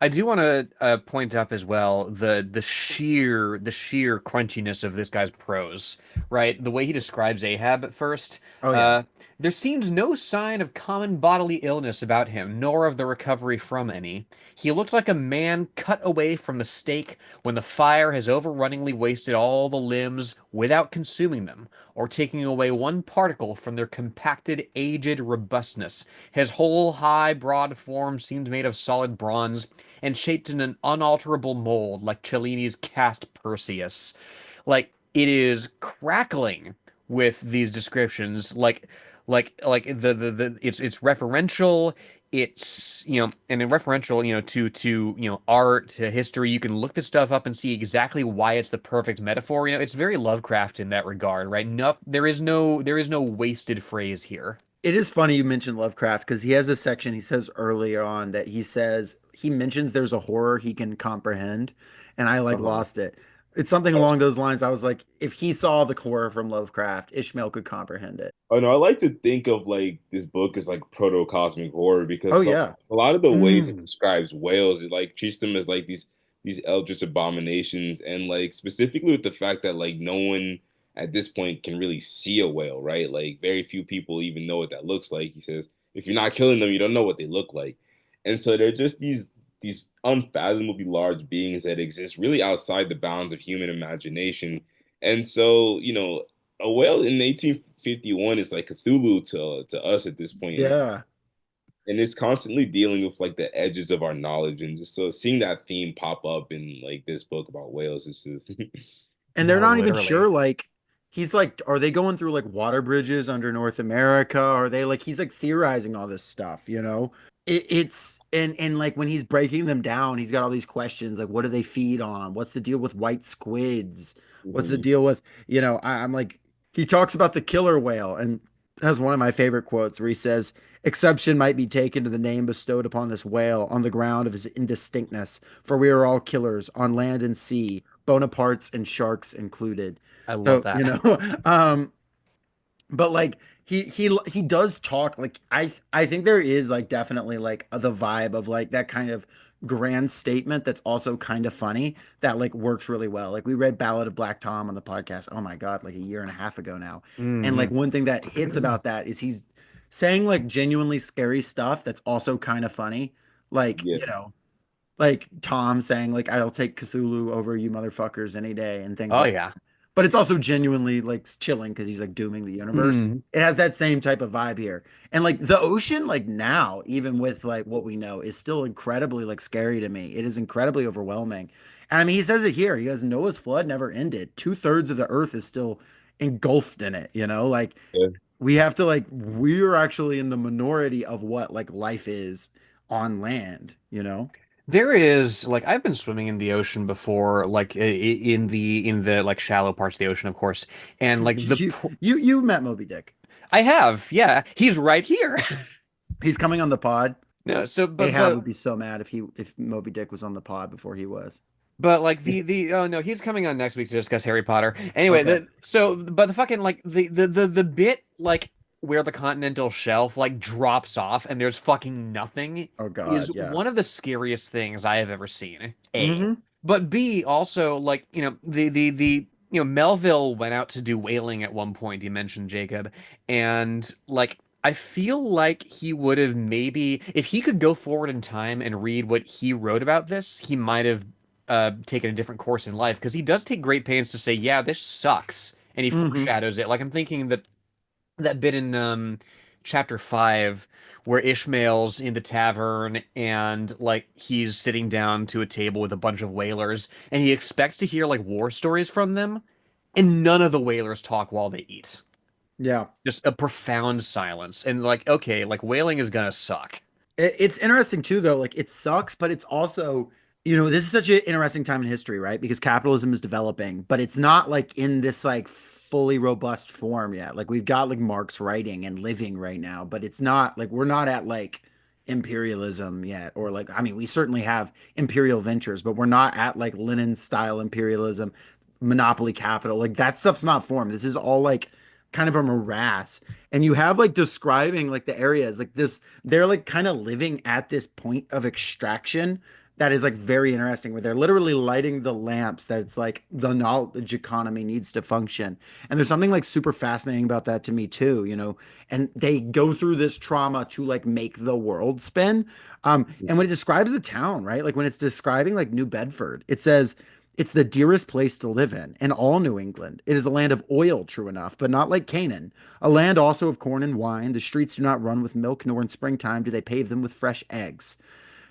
I do want to point up as well the sheer crunchiness of this guy's prose, right? The way he describes Ahab at first. Oh yeah. Uh, there seemed no sign of common bodily illness about him, nor of the recovery from any. He looked like a man cut away from the stake when the fire has overrunningly wasted all the limbs without consuming them, or taking away one particle from their compacted, aged robustness. His whole high, broad form seemed made of solid bronze and shaped in an unalterable mold like Cellini's cast Perseus. Like it is crackling with these descriptions, like the it's referential. It's and in referential to art, to history. You can look this stuff up and see exactly why it's the perfect metaphor. It's very Lovecraft in that regard, right? No, there is no wasted phrase here. It is funny you mentioned Lovecraft because he has a section he says earlier on that he mentions there's a horror he can comprehend, and I like Uh-huh. lost it. It's something along those lines. I was like, if he saw the horror from Lovecraft, Ishmael could comprehend it. Oh no, I like to think of like this book as like proto-cosmic horror Oh because yeah. a lot of the ways it Mm. describes whales, it like treats them as like these eldritch abominations, and like specifically with the fact that like no one at this point can really see a whale, right? Like very few people even know what that looks like. He says, if you're not killing them, you don't know what they look like. And so they're just these unfathomably large beings that exist really outside the bounds of human imagination. And so, a whale in 1851 is like Cthulhu to us at this point, Yeah. and it's constantly dealing with like the edges of our knowledge, and just so seeing that theme pop up in like this book about whales is just And they're No, not even literally. sure, like, he's like, are they going through like water bridges under North America? Are they like, he's like theorizing all this stuff? It's and like when he's breaking them down, he's got all these questions like, what do they feed on? What's the deal with white squids? What's the Mhm. deal with, I'm like, he talks about the killer whale and has one of my favorite quotes where he says, exception might be taken to the name bestowed upon this whale on the ground of his indistinctness, for we are all killers on land and sea, Bonapartes and sharks included. I love So, that. but like he does talk like I think there is like definitely like the vibe of like that kind of grand statement that's also kind of funny that like works really well. Like we read Ballad of Black Tom on the podcast. Oh my God, like a year and a half ago now. And like Hmm. one thing that hits about that is he's saying like genuinely scary stuff that's also kind of funny. Like, Yeah, like Tom saying like I'll take Cthulhu over you motherfuckers any day and things Oh like yeah. but it's also genuinely like chilling because he's like dooming the universe. Mm. It has that same type of vibe here. And like the ocean, like now, even with like what we know, is still incredibly like scary to me. It is incredibly overwhelming. And I mean, he says it here. He goes, Noah's flood never ended. Two-thirds of the earth is still engulfed in it, Like yeah. we have to like we're actually in the minority of what like life is on land. There is like I've been swimming in the ocean before, like in the like shallow parts of the ocean, of course, and like You met Moby Dick. I have, yeah, he's right here. He's coming on the pod. No, so but Ahab but would be so mad if Moby Dick was on the pod before he was. but like the oh no, he's coming on next week to discuss Harry Potter. Anyway, Okay. but the fucking like the bit like where the continental shelf like drops off and there's fucking nothing Oh is God, yeah. one of the scariest things I have ever seen. A. Hmm. But B also like, Melville went out to do whaling at one point, you mentioned Jacob, and like I feel like he would have maybe if he could go forward in time and read what he wrote about this, he might have taken a different course in life, because he does take great pains to say, yeah, this sucks, and he Hmm. foreshadows it. Like, I'm thinking that bit in chapter 5 where Ishmael's in the tavern and like he's sitting down to a table with a bunch of whalers and he expects to hear like war stories from them, and none of the whalers talk while they eat. Yeah. Just a profound silence. And like, okay, like whaling is gonna suck. It's interesting too, though. Like it sucks, but it's also, this is such an interesting time in history, right? Because capitalism is developing, but it's not like in this like fully robust form yet. Like we've got like Marx writing and living right now, but it's not like we're not at like imperialism yet, or like, I mean, we certainly have imperial ventures, but we're not at like Lenin style imperialism, monopoly capital. Like that stuff's not formed. This is all like kind of a morass. And you have like describing like the areas like this, they're like kind of living at this point of extraction that is like very interesting, where they're literally lighting the lamps that it's like the knowledge economy needs to function. And there's something like super fascinating about that to me too, and they go through this trauma to like make the world spin. And when it describes the town, right, like when it's describing like New Bedford, it says it's the dearest place to live in all New England. It is a land of oil, true enough, but not like Canaan. A land also of corn and wine. The streets do not run with milk, nor in springtime do they pave them with fresh eggs.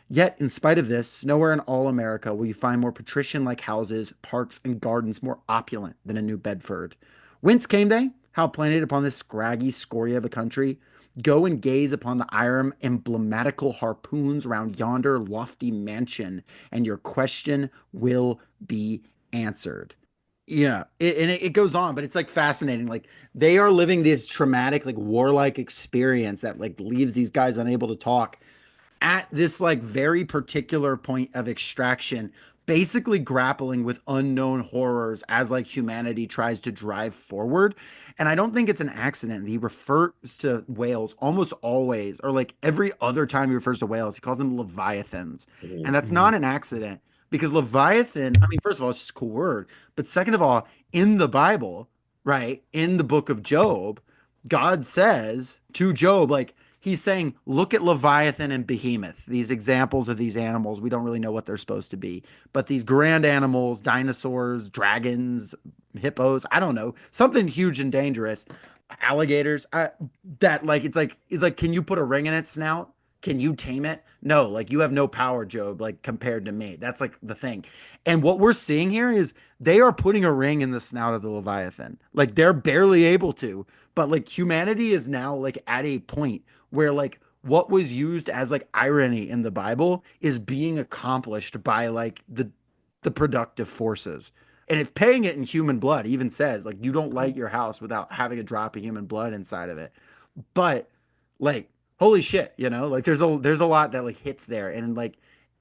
Yet, in spite of this, nowhere in all America will you find more patrician like houses, parks, and gardens more opulent than in New Bedford. Whence came they? How planted upon this scraggy scoria of a country? Go and gaze upon the iron emblematical harpoons round yonder lofty mansion, and your question will be answered. Yeah, it goes on, but it's like fascinating. Like they are living this traumatic, like warlike experience that like leaves these guys unable to talk at this like very particular point of extraction, basically grappling with unknown horrors as like humanity tries to drive forward. And I don't think it's an accident. He refers to whales almost always, or like every other time he refers to whales, he calls them leviathans. And Mhm. that's not an accident, because leviathan, I mean, first of all, it's just a cool word, but second of all, in the Bible, right, in the book of Job, God says to Job, like, he's saying, look at Leviathan and Behemoth, these examples of these animals. We don't really know what they're supposed to be, but these grand animals, dinosaurs, dragons, hippos, I don't know, something huge and dangerous, alligators, that like, it's like, can you put a ring in its snout? Can you tame it? No, like you have no power, Job, like compared to me. That's like the thing. And what we're seeing here is they are putting a ring in the snout of the Leviathan. Like they're barely able to, but like humanity is now like at a point where like what was used as like irony in the Bible is being accomplished by like the productive forces. And it's paying it in human blood. It even says like you don't light your house without having a drop of human blood inside of it. But like holy shit, like there's a lot that like hits there, and like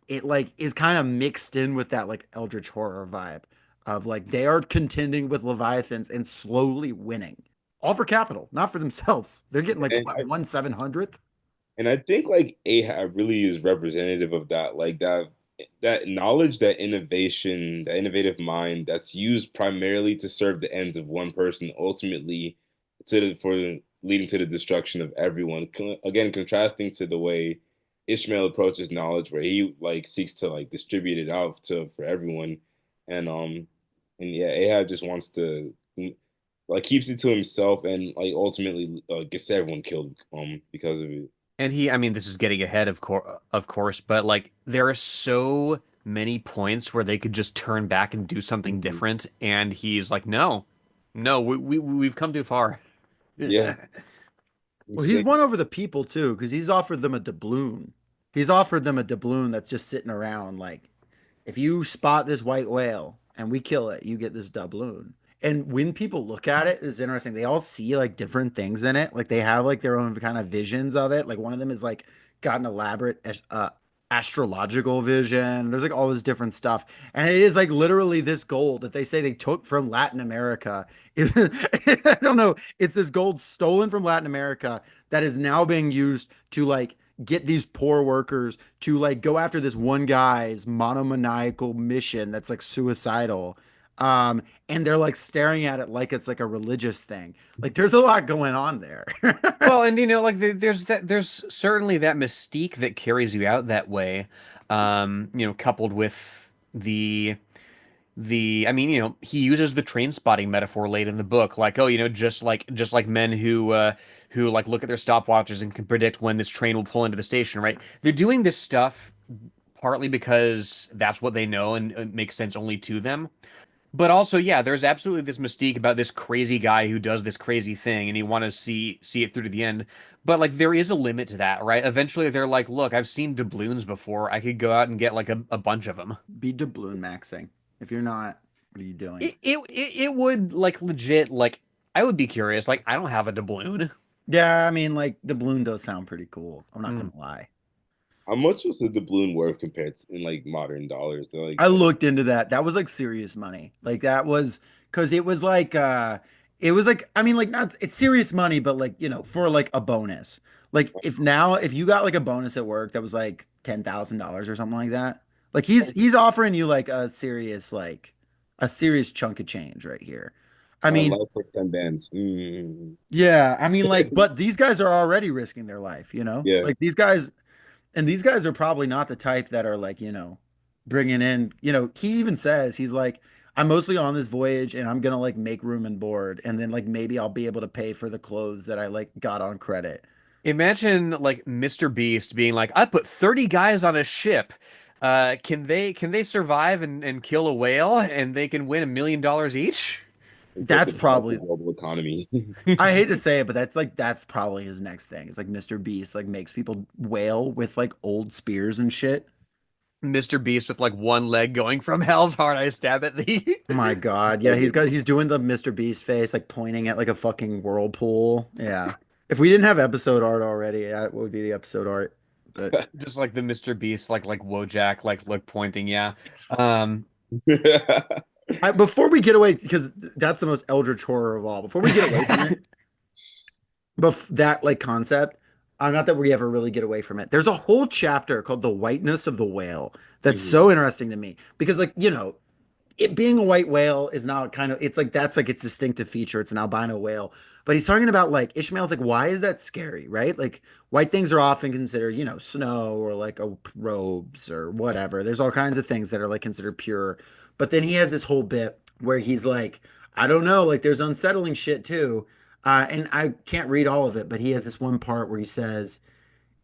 it like is kind of mixed in with that like eldritch horror vibe of like they are contending with leviathans and slowly winning, all for capital, not for themselves. They're getting like And what, I, 1/700th. and I think like Ahab really is representative of that, like that knowledge, that innovation, that innovative mind that's used primarily to serve the ends of one person, ultimately for leading to the destruction of everyone. Again, contrasting to the way Ishmael approaches knowledge, where he like seeks to like distribute it out to for everyone, and yeah, Ahab just wants to like keeps it to himself and like ultimately gets everyone killed because of it. And I mean, this is getting ahead of course, but like there are so many points where they could just turn back and do something Mhm. different, and he's like, no, no, we've come too far. Yeah, Well, he's insane. won over the people too, because he's offered them a doubloon. He's offered them a doubloon that's just sitting around. Like, if you spot this white whale and we kill it, you get this doubloon. And when people look at it, it's interesting. They all see like different things in it. Like they have like their own kind of visions of it. Like one of them is like got an elaborate astrological vision. There's like all this different stuff. And it is like literally this gold that they say they took from Latin America. I don't know. It's this gold stolen from Latin America that is now being used to like get these poor workers to like go after this one guy's monomaniacal mission that's like suicidal. And they're like staring at it like it's like a religious thing. Like there's a lot going on there. Well, and like there's certainly that mystique that carries you out that way, coupled with the I mean, he uses the train spotting metaphor late in the book, like, oh, just like men who like look at their stopwatches and can predict when this train will pull into the station, right? They're doing this stuff partly because that's what they know and it makes sense only to them. But also, yeah, there's absolutely this mystique about this crazy guy who does this crazy thing, and you want to see it through to the end. But like, there is a limit to that, right? Eventually, they're like, "Look, I've seen doubloons before. I could go out and get like a bunch of them." Be doubloon maxing. If you're not, what are you doing? It would like legit like I would be curious. Like, I don't have a doubloon. Yeah, I mean, like doubloon does sound pretty cool. I'm not Mm. gonna lie. How much was the doubloon worth compared to in like modern dollars? They're like I looked into that. That was like serious money. Like that was because it was like I mean like not it's serious money, but like for like a bonus. Like if you got like a bonus at work that was like $10,000 or something like that, like he's offering you like a serious chunk of change right here. I my mean, life for 10 bands. Mm. yeah, I mean like, but these guys are already risking their life, Yeah, like these guys are probably not the type that are like, bringing in, he even says, he's like, I'm mostly on this voyage and I'm gonna like make room and board. And then like maybe I'll be able to pay for the clothes that I like got on credit. Imagine like Mr. Beast being like, "I put 30 guys on a ship. Can they survive and kill a whale and they can win $1 million each?" it's such That's a powerful probably, global economy. I hate to say it, but that's probably his next thing. It's like Mr. Beast like makes people wail with like old spears and shit. Mr. Beast with like one leg going from hell's heart I stab at thee. Oh my God. Yeah, he's doing the Mr. Beast face, like pointing at like a fucking whirlpool. Yeah. If we didn't have episode art already, that would be the episode art. But Just like the Mr. Beast like Wojak like pointing, yeah. Um before we get away, because that's the most eldritch horror of all. Before we get away from it, that like concept, not that we ever really get away from it. There's a whole chapter called "The Whiteness of the Whale" that's Mhm. so interesting to me because, like, it being a white whale is not kind of it's like that's like its distinctive feature. It's an albino whale. But he's talking about like Ishmael's like, why is that scary, right? Like white things are often considered, snow or like robes or whatever. There's all kinds of things that are like considered pure. But then he has this whole bit where he's like, I don't know, like there's unsettling shit too. And I can't read all of it, but he has this one part where he says,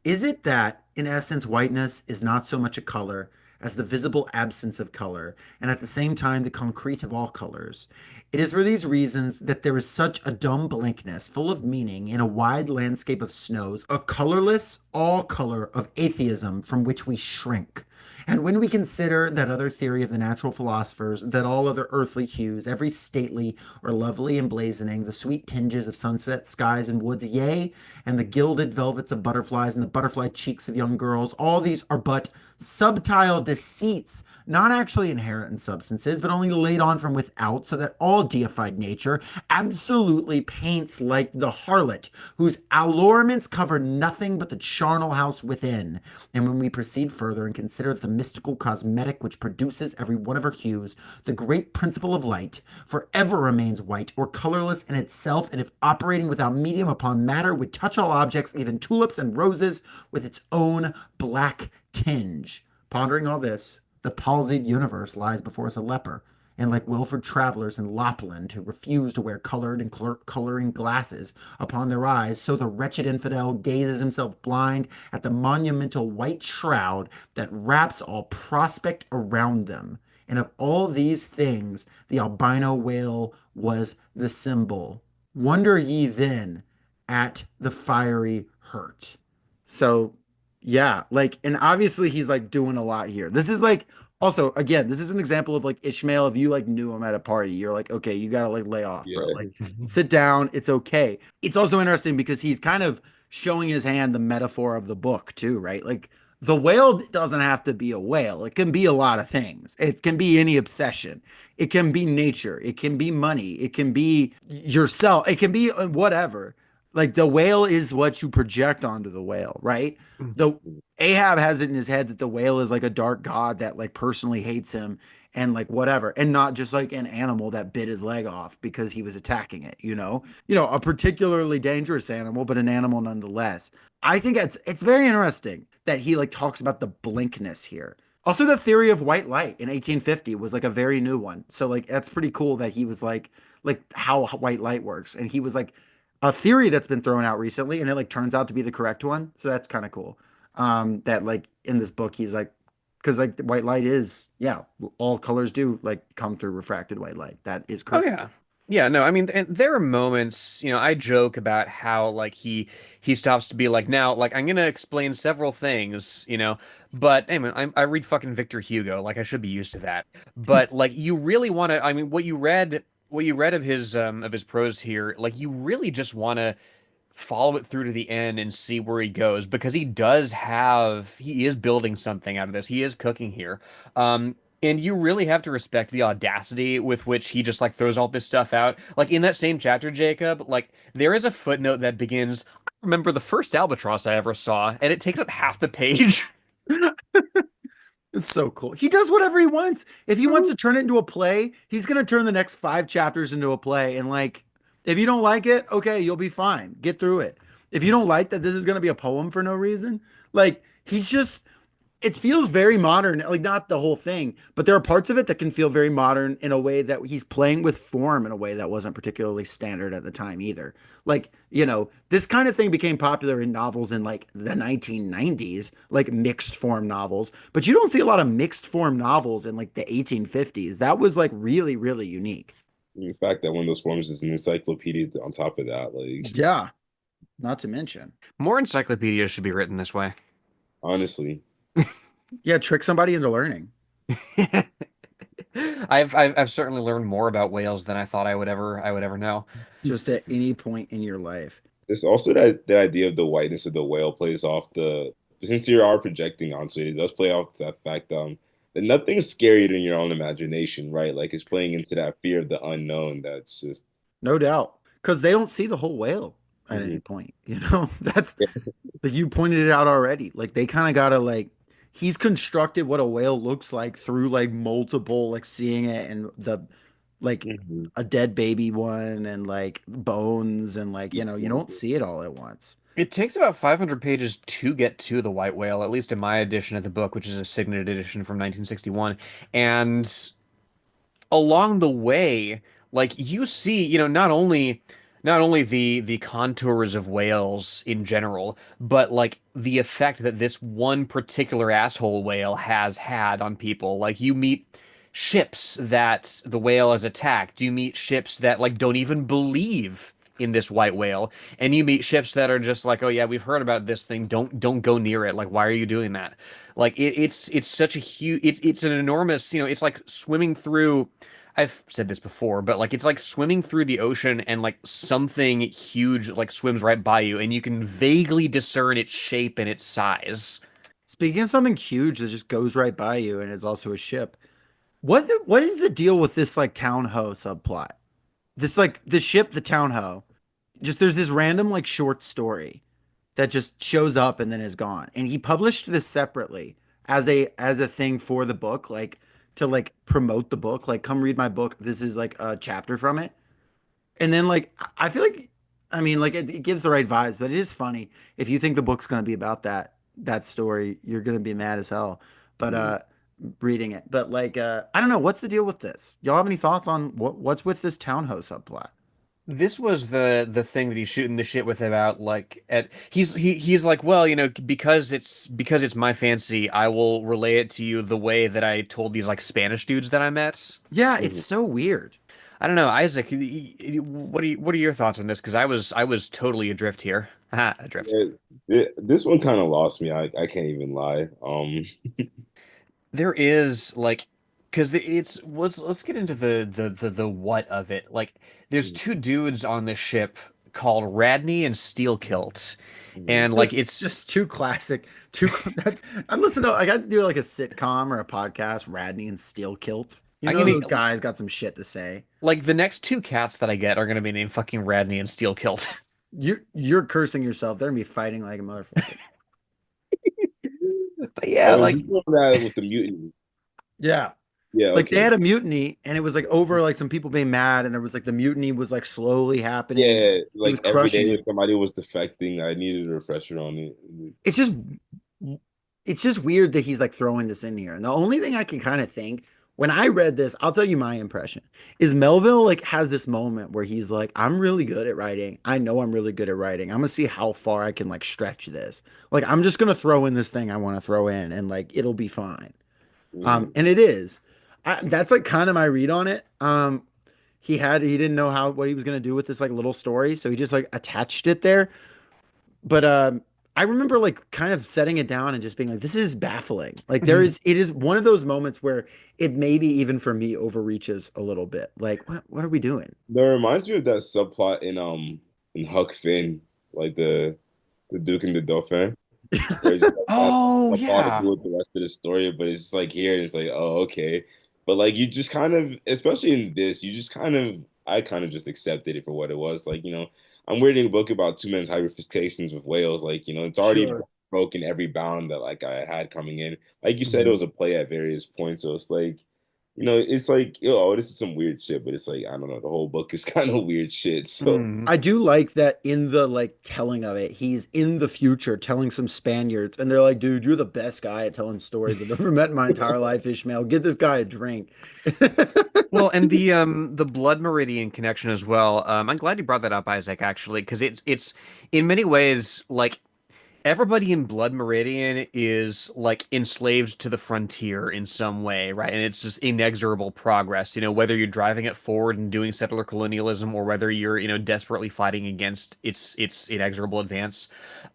is it that, in essence, whiteness is not so much a color as the visible absence of color, and at the same time the concrete of all colors? It is for these reasons that there is such a dumb blankness, full of meaning, in a wide landscape of snows, a colorless, all color of atheism from which we shrink. And when we consider that other theory of the natural philosophers, that all other earthly hues, every stately or lovely emblazoning, the sweet tinges of sunset skies and woods, yea, and the gilded velvets of butterflies and the butterfly cheeks of young girls, all these are but subtile deceits, not actually inherent in substances, but only laid on from without, so that all deified nature absolutely paints like the harlot, whose allurements cover nothing but the charnel house within. And when we proceed further and consider the mystical cosmetic which produces every one of her hues, the great principle of light forever remains white or colorless in itself, and if operating without medium upon matter, would touch all objects, even tulips and roses, with its own black tinge. Pondering all this, the palsied universe lies before us a leper, and like Wilford travelers in Lapland who refuse to wear colored and coloring glasses upon their eyes, so the wretched infidel gazes himself blind at the monumental white shroud that wraps all prospect around them. And of all these things, the albino whale was the symbol. Wonder ye then at the fiery hurt. So yeah, like, and obviously he's like doing a lot here. This is like also again, this is an example of like Ishmael. If you like knew him at a party, you're like, okay, you gotta like lay off, bro. Yeah. Like, sit down. It's okay. It's also interesting because he's kind of showing his hand the metaphor of the book too, right? Like the whale doesn't have to be a whale. It can be a lot of things. It can be any obsession. It can be nature. It can be money. It can be yourself. It can be whatever. Like the whale is what you project onto the whale, right? The Ahab has it in his head that the whale is like a dark god that like personally hates him and like whatever, and not just like an animal that bit his leg off because he was attacking it, a particularly dangerous animal, but an animal nonetheless. I think it's very interesting that he like talks about the blinkness here. Also, the theory of white light in 1850 was like a very new one. So like that's pretty cool that he was like how white light works, and he was like a theory that's been thrown out recently, and it like turns out to be the correct one. So that's kind of cool. That like in this book he's like, because like white light is, yeah, all colors do like come through refracted white light. That is Oh correct. yeah. Yeah, no, I mean, and there are moments, I joke about how like he stops to be like, now, like I'm gonna explain several things, but hey man, I read fucking Victor Hugo, like I should be used to that. But like you really want to, I mean, what you read of his prose here, like you really just want to follow it through to the end and see where he goes because he is building something out of this. He is cooking here. And you really have to respect the audacity with which he just like throws all this stuff out. Like in that same chapter, Jacob, like there is a footnote that begins, I remember the first albatross I ever saw, and it takes up half the page. It's so cool. He does whatever he wants. If he wants to turn it into a play, he's gonna turn the next 5 chapters into a play. And like, if you don't like it, okay, you'll be fine. Get through it. If you don't like that this is gonna be a poem for no reason, like he's just it feels very modern, like not the whole thing, but there are parts of it that can feel very modern in a way that he's playing with form in a way that wasn't particularly standard at the time either. Like, this kind of thing became popular in novels in like the 1990s, like mixed form novels, but you don't see a lot of mixed form novels in like the 1850s. That was like really, really unique. The fact that one of those forms is an encyclopedia on top of that, like Yeah, not to mention. More encyclopedias should be written this way. honestly. Yeah, trick somebody into learning. I've certainly learned more about whales than I thought I would ever know. Just at any point in your life. There's also that idea of the whiteness of the whale plays off the since you are projecting onto it, it does play off that fact that nothing's scarier than your own imagination, right? Like it's playing into that fear of the unknown that's just No doubt. Because they don't see the whole whale at any mhm. point. That's like you pointed it out already. Like they kind of gotta like he's constructed what a whale looks like through like multiple like seeing it and the like Mhm. a dead baby one and like bones and like you don't see it all at once. It takes about 500 pages to get to the white whale, at least in my edition of the book, which is a signated edition from 1961. And along the way, like you see, not only the contours of whales in general, but like the effect that this one particular asshole whale has had on people. Like you meet ships that the whale has attacked. You meet ships that like don't even believe in this white whale, and you meet ships that are just like, oh yeah, we've heard about this thing. Don't go near it. Like, why are you doing that? Like it's such a huge. It's an enormous. It's like swimming through. I've said this before, but like it's like swimming through the ocean and like something huge like swims right by you, and you can vaguely discern its shape and its size. Speaking of something huge that just goes right by you and is also a ship, what is the deal with this like town ho subplot? This like the ship, the town ho. Just there's this random like short story that just shows up and then is gone. And he published this separately as a thing for the book, like to like promote the book, like come read my book. This is like a chapter from it. And then like I feel like I mean like it gives the right vibes, but it is funny. If you think the book's gonna be about that story, you're gonna be mad as hell. But reading it. But like I don't know, what's the deal with this? Y'all have any thoughts on what's with this townhouse subplot? This was the thing that he's shooting the shit with about like he's like, well, because it's my fancy, I will relay it to you the way that I told these like Spanish dudes that I met. Yeah, it's Mhm. so weird. I don't know, Isaac, what are your thoughts on this? Because I was totally adrift here. Ha, adrift. Yeah, this one kind of lost me. I can't even lie. There is like because it's let's get into the what of it. Like there's two dudes on this ship called Radney and Steelkilt. Mhm. And like it's Just too classic. Too. I'm listening to. I got to do like a sitcom or a podcast. Radney and Steel Kilt. I'm gonna Those guys got some shit to say. like the next two cats that I get are gonna be named fucking Radney and Steelkilt. You're cursing yourself. They're gonna be fighting like a motherfucker. But yeah, Oh, is like this one that with the mutiny? Yeah. Yeah, Like they okay. had a mutiny and it was like over like some people being mad and there was like the mutiny was like slowly happening. Yeah, He was like every crushing day it. if somebody was defecting, I needed a refresher on it. It's just it's just weird that he's like throwing this in here. And the only thing I can kind of think when I read this, I'll tell you my impression is Melville like has this moment where he's like, I'm really good at writing. I know I'm really good at writing. I'm gonna see how far I can like stretch this. Like I'm just gonna throw in this thing I want to throw in and like it'll be fine. Mhm. And it is. That's like kind of my read on it. He didn't know how what he was gonna do with this like little story, so he just like attached it there. But I remember like kind of setting it down and just being like, this is baffling. Like it is one of those moments where it maybe even for me overreaches a little bit. Like, what are we doing? That reminds me of that subplot in Huck Finn, like the Duke and the Dauphin, where it's just like that Oh stuff all to yeah. do with the rest of the story, but it's just like here and it's like, oh, okay. But like you just kind of, especially in this, you just kind of I kind of just accepted it for what it was. Like, I'm reading a book about two men's hybridizations with whales. Like, it's already Sure. broken every bound that like I had coming in. Like you said, it Mhm. was a play at various points. So it's like, it's like, oh, this is some weird shit, but it's like, I don't know, the whole book is kind of weird shit. So Mm. I do like that in the like telling of it, he's in the future telling some Spaniards, and they're like, dude, you're the best guy at telling stories I've ever met in my entire life, Ishmael. Get this guy a drink. Well, and the blood meridian connection as well. I'm glad you brought that up, Isaac, actually, because it's in many ways like everybody in Blood Meridian is like enslaved to the frontier in some way, right? And it's just inexorable progress, whether you're driving it forward and doing settler colonialism or whether you're, desperately fighting against its inexorable advance.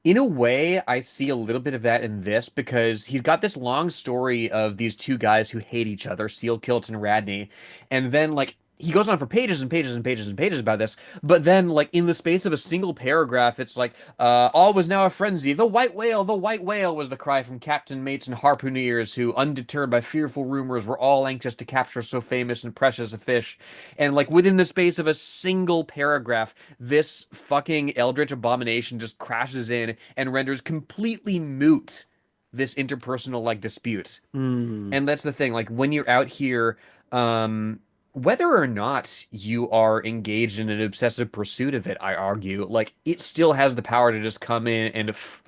In a way, I see a little bit of that in this because he's got this long story of these two guys who hate each other, Steelkilt and Radney, and then like he goes on for pages and pages and pages and pages about this, but then like in the space of a single paragraph, it's like all was now a frenzy. The white whale was the cry from captain, mates, and harpooneers who, undeterred by fearful rumors, were all anxious to capture so famous and precious a fish. And like within the space of a single paragraph, this fucking eldritch abomination just crashes in and renders completely moot this interpersonal like dispute. Hmm. And that's the thing, like when you're out here, um, whether or not you are engaged in an obsessive pursuit of it, I argue, like it still has the power to just come in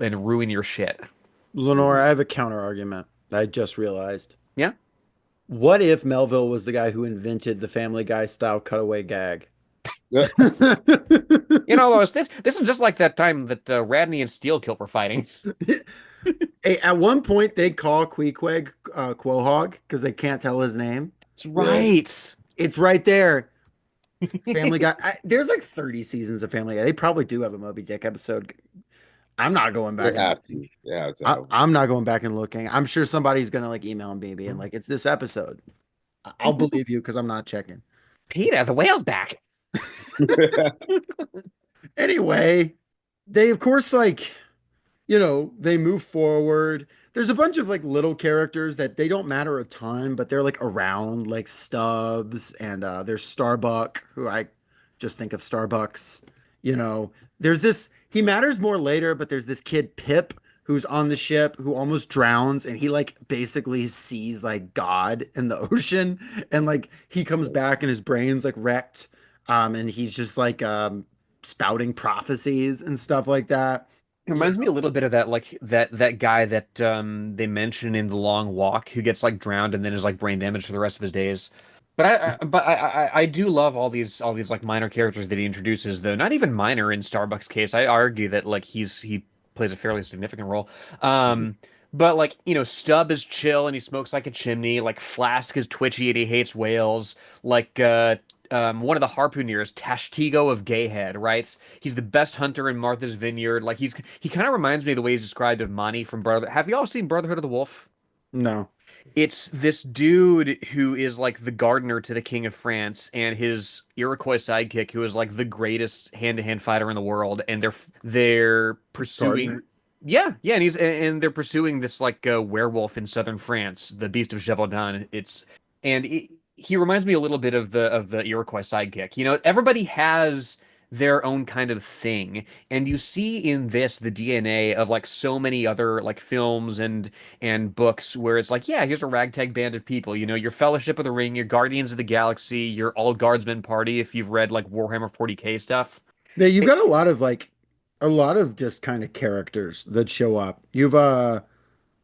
and ruin your shit. Lenore, I have a counter argument I just realized. Yeah. What if Melville was the guy who invented the Family Guy style cutaway gag? yeah, Lois, this is just like that time that Radney and Steelkilt were fighting. Hey, at one point, they call Queequeg Quahog because they can't tell his name. That's right. It's right there. Family Guy. There's like 30 seasons of Family Guy. They probably do have a Moby Dick episode. I'm not going they back and have looking. to. They have to have I'm not going back and looking. I'm sure somebody's gonna like email me and like it's this episode. I'll believe you because I'm not checking. Peter, the whale's back. one. Anyway, they of course like they move forward. There's a bunch of like little characters that they don't matter a ton, but they're like around, like Stubbs and there's Starbuck, who I just think of Starbucks. You know, there's this, he matters more later, but there's this kid Pip who's on the ship who almost drowns and he like basically sees like God in the ocean and like he comes back and his brain's like wrecked. And he's just like spouting prophecies and stuff like that. It reminds me a little bit of that, like that guy that they mention in The Long Walk, who gets like drowned and then is like brain damaged for the rest of his days. But I do love all these like minor characters that he introduces, though not even minor in Starbucks' case. I argue that like he plays a fairly significant role. Um, but like Stubb is chill and he smokes like a chimney. Like Flask is twitchy and he hates whales. Like one of the harpooneers, Tashtigo of Gayhead, right? He's the best hunter in Martha's Vineyard. Like he kind of reminds me of the way he's described of Mani from Brother. Have you all seen Brotherhood of the Wolf? No. It's this dude who is like the gardener to the King of France and his Iroquois sidekick who is like the greatest hand-to-hand fighter in the world and they're pursuing. Gardner? Yeah, and they're pursuing this like werewolf in southern France, the Beast of Gévaudan. He reminds me a little bit of the Iroquois sidekick. Everybody has their own kind of thing, and you see in this the DNA of like so many other like films and books where it's like, yeah, here's a ragtag band of people. Your Fellowship of the Ring, your Guardians of the Galaxy, your All Guardsmen Party. If you've read like Warhammer 40K stuff, Yeah, you've it, got a lot of just kind of characters that show up. You've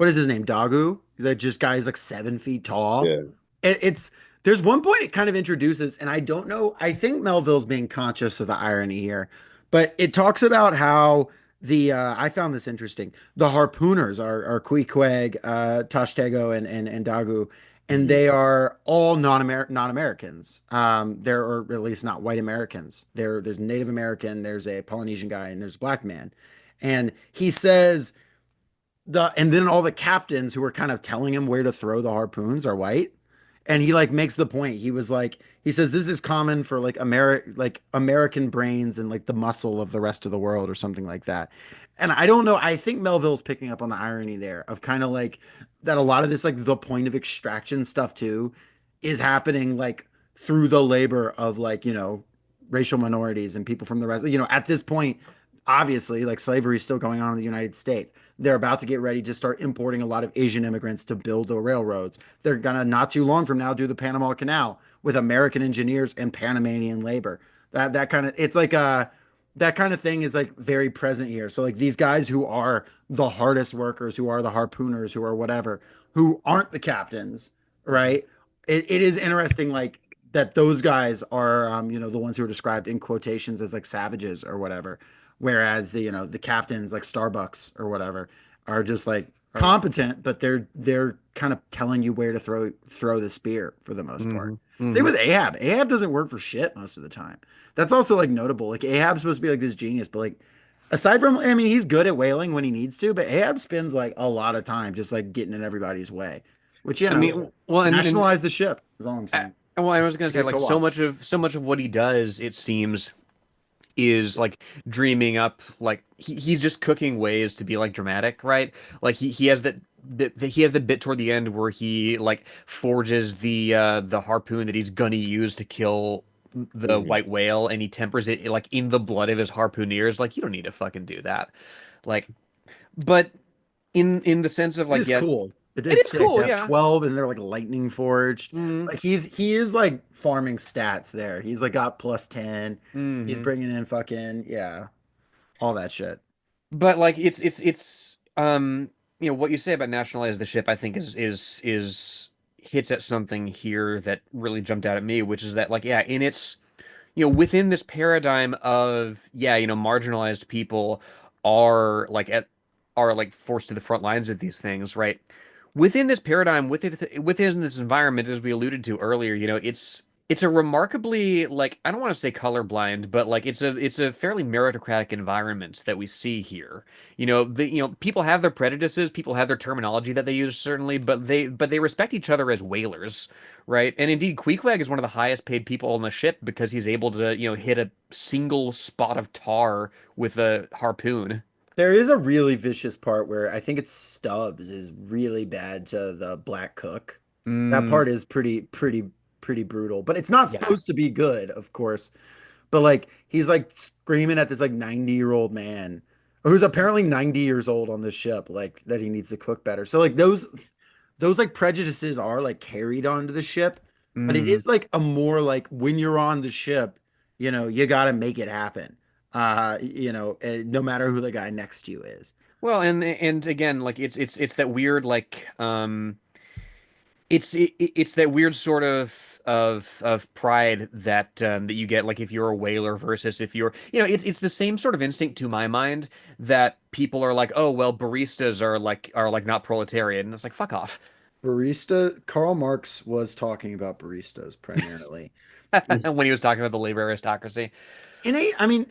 what is his name? Dagu? That just guy is like 7 feet tall. Yeah. It's there's one point it kind of introduces, and I don't know. I think Melville's being conscious of the irony here, but it talks about how the I found this interesting. The harpooners are Queequeg, Tashtego, and Dagu, and Hmm. they are all non-Americans. They're or at least not white Americans. There's Native American, there's a Polynesian guy, and there's a black man. And he says and then all the captains who were kind of telling him where to throw the harpoons are white. And he like makes the point. He was like, he says this is common for like American brains and like the muscle of the rest of the world or something like that. And I don't know. I think Melville's picking up on the irony there of kind of like that a lot of this like the point of extraction stuff too is happening like through the labor of like, racial minorities and people from the rest, at this point, obviously like slavery is still going on in the United States. They're about to get ready to start importing a lot of Asian immigrants to build the railroads. They're gonna not too long from now do the Panama Canal with American engineers and Panamanian labor. That kind of it's like that kind of thing is like very present here. So like these guys who are the hardest workers, who are the harpooners, who are whatever, who aren't the captains, right? It is interesting like that those guys are the ones who are described in quotations as like savages or whatever. Whereas the captains like Starbucks or whatever are just like competent, but they're kind of telling you where to throw the spear for the most part. Hmm. Same Hmm. with Ahab. Ahab doesn't work for shit most of the time. That's also like notable. Like Ahab's supposed to be like this genius, but like aside from I mean he's good at whaling when he needs to, but Ahab spends like a lot of time just like getting in everybody's way. Which I mean, well, and nationalize the ship is all I'm I, saying. well, I was gonna Make say it like co-op. so much of what he does, it seems, is like dreaming up like he's just cooking ways to be like dramatic, right? Like he has he has the bit toward the end where he like forges the harpoon that he's gonna use to kill the Hmm. white whale, and he tempers it like in the blood of his harpooneers. Like you don't need to fucking do that. Like, but in the sense of It like is yeah, cool. It it is is sick to cool, have yeah. 12 and they're like lightning forged. Mm, Like he is like farming stats there. He's like got plus 10. He's hmm. bringing in fucking, yeah, all that shit. But like it's what you say about nationalize the ship I think is hits at something here that really jumped out at me, which is that like yeah, in its within this paradigm of yeah, marginalized people are like at are like forced to the front lines of these things, right? Within this paradigm, within this environment, as we alluded to earlier, it's a remarkably like I don't want to say colorblind, but like it's a fairly meritocratic environment that we see here. People have their prejudices, people have their terminology that they use certainly, but they respect each other as whalers, right? And indeed, Queequeg is one of the highest paid people on the ship because he's able to hit a single spot of tar with a harpoon. There is a really vicious part where I think it's Stubbs is really bad to the black cook. That Mm, part is pretty brutal, but it's not yeah. supposed to be good, of course. But like he's like screaming at this like 90-year-old man who's apparently 90 years old on this ship, like that he needs to cook better. So like those like prejudices are like carried onto the ship, but it Mm. is like a more like when you're on the ship, you got to make it happen. No matter who the guy next to you is. Well, and again, like it's that weird like it's that weird sort of pride that that you get like if you're a whaler versus if you're it's the same sort of instinct to my mind that people are like, oh well, baristas are like not proletariat, and it's like fuck off. Barista, Karl Marx was talking about baristas primarily. When he was talking about the labor aristocracy. I mean,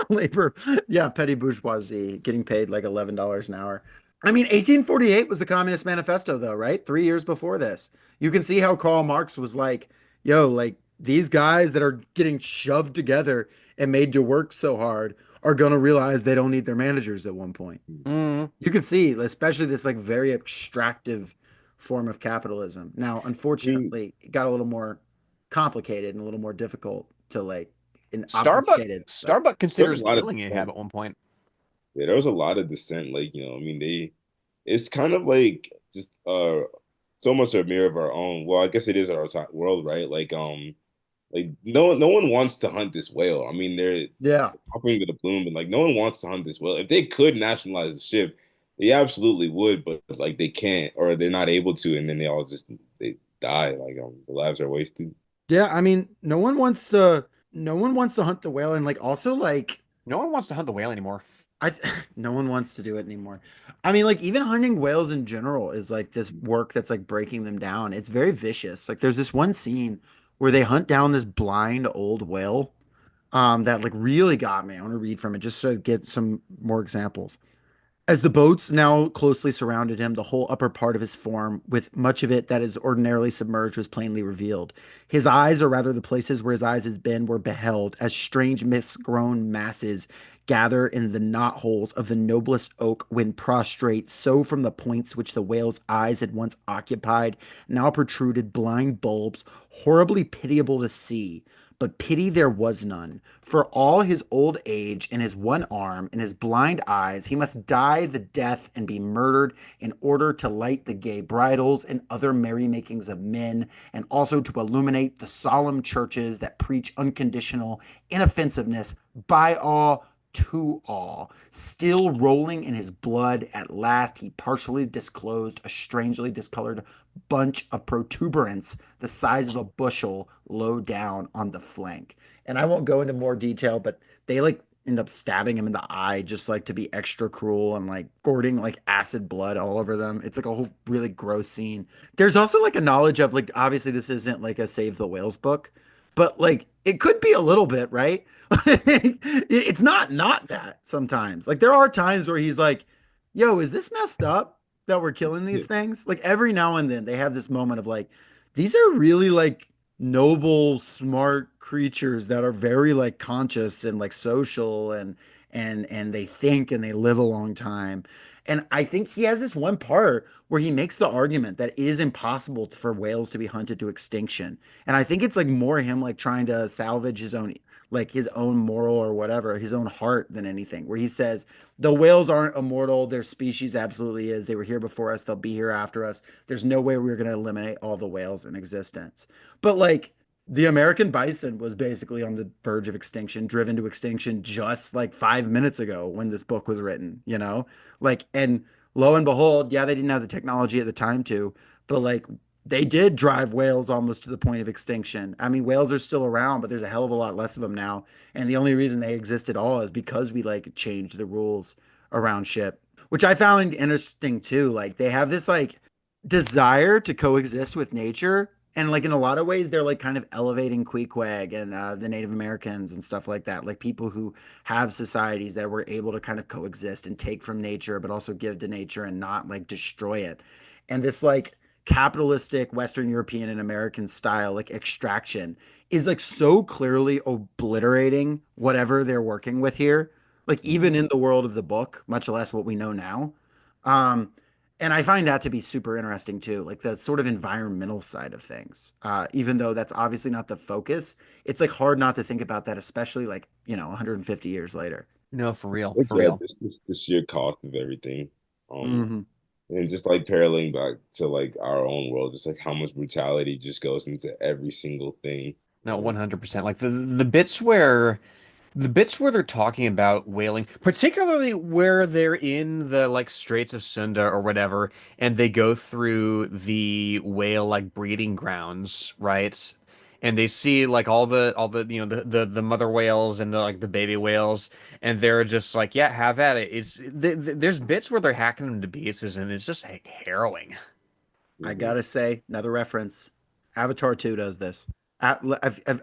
labor, yeah, petty bourgeoisie getting paid like $11 an hour. I mean, 1848 was the Communist Manifesto, though, right? 3 years before this. You can see how Karl Marx was like, yo, like these guys that are getting shoved together and made to work so hard are going to realize they don't need their managers at one point. Mm. You can see, especially this like very extractive form of capitalism. Now, I mean, unfortunately, it got a little more complicated and a little more difficult to like and obfuscated. But Starbuck there was considers a lot of killing Ahab at one point. yeah, there was a lot of dissent. Like, I mean, it's kind of like just so much a mirror of our own. Well, I guess it is our world, right? Like no one wants to hunt this whale. I mean, they're yeah, offering to the plume, and like no one wants to hunt this whale. If they could nationalize the ship, They absolutely would, but like they can't or they're not able to, and then they die. Like the lives are wasted. Yeah, I mean, no one wants to hunt the whale and like also like No one wants to hunt the whale anymore. no one wants to do it anymore. I mean, like even hunting whales in general is like this work that's like breaking them down. It's very vicious. Like there's this one scene where they hunt down this blind old whale that like really got me. I want to read from it just to get some more examples. As the boats now closely surrounded him, the whole upper part of his form, with much of it that is ordinarily submerged, was plainly revealed. His eyes, or rather the places where his eyes had been, were beheld as strange mist-grown masses gather in the knot holes of the noblest oak when prostrate. So from the points which the whale's eyes had once occupied, now protruded blind bulbs, horribly pitiable to see. But pity there was none. For all his old age and his one arm and his blind eyes, he must die the death and be murdered in order to light the gay bridals and other merrymakings of men, and also to illuminate the solemn churches that preach unconditional inoffensiveness by all to all. Still rolling in his blood, at last he partially disclosed a strangely discolored bunch of protuberance the size of a bushel low down on the flank. And I won't go into more detail, but they like end up stabbing him in the eye just like to be extra cruel and like squirting like acid blood all over them. It's like a whole really gross scene. There's also like a knowledge of like obviously this isn't like a Save the Whales book, but like it could be a little bit, right? It's not that sometimes. Like there are times where he's like, "Yo, is this messed up that we're killing these things?" Like every now and then they have this moment of like, these are really like noble, smart creatures that are very like conscious and like social and they think and they live a long time. And I think he has this one part where he makes the argument that it is impossible for whales to be hunted to extinction. And I think it's like more him like trying to salvage his own moral or whatever, his own heart than anything, where he says, the whales aren't immortal. Their species absolutely is. They were here before us. They'll be here after us. There's no way we're going to eliminate all the whales in existence. But like the American bison was basically on the verge of extinction, driven to extinction just like 5 minutes ago when this book was written, you know? Like, and lo and behold, yeah, they didn't have the technology at the time to, but like they did drive whales almost to the point of extinction. I mean, whales are still around, but there's a hell of a lot less of them now. And the only reason they exist at all is because we like changed the rules around ship, which I found interesting too. Like they have this like desire to coexist with nature. And like in a lot of ways, they're like kind of elevating Queequeg and the Native Americans and stuff like that. Like people who have societies that were able to kind of coexist and take from nature, but also give to nature and not like destroy it. And this like capitalistic Western European and American style like extraction is like so clearly obliterating whatever they're working with here. Like even in the world of the book, much less what we know now. Um, and I find that to be super interesting too, like the sort of environmental side of things. Even though that's obviously not the focus, it's like hard not to think about that, especially like, 150 years later. No, for real, Like for yeah, real. the sheer cost of everything. Um, Hmm. and just like paralleling back to like our own world, just like how much brutality just goes into every single thing. No, 100%. Like the bits where they're talking about whaling, particularly where they're in the like Straits of Sunda or whatever, and they go through the whale like breeding grounds, right? And they see like all the the mother whales and the like the baby whales, and they're just like, yeah, have at it. There's bits where they're hacking them to pieces, and it's just like harrowing. I Mhm. gotta say, another reference. Avatar 2 does this. Have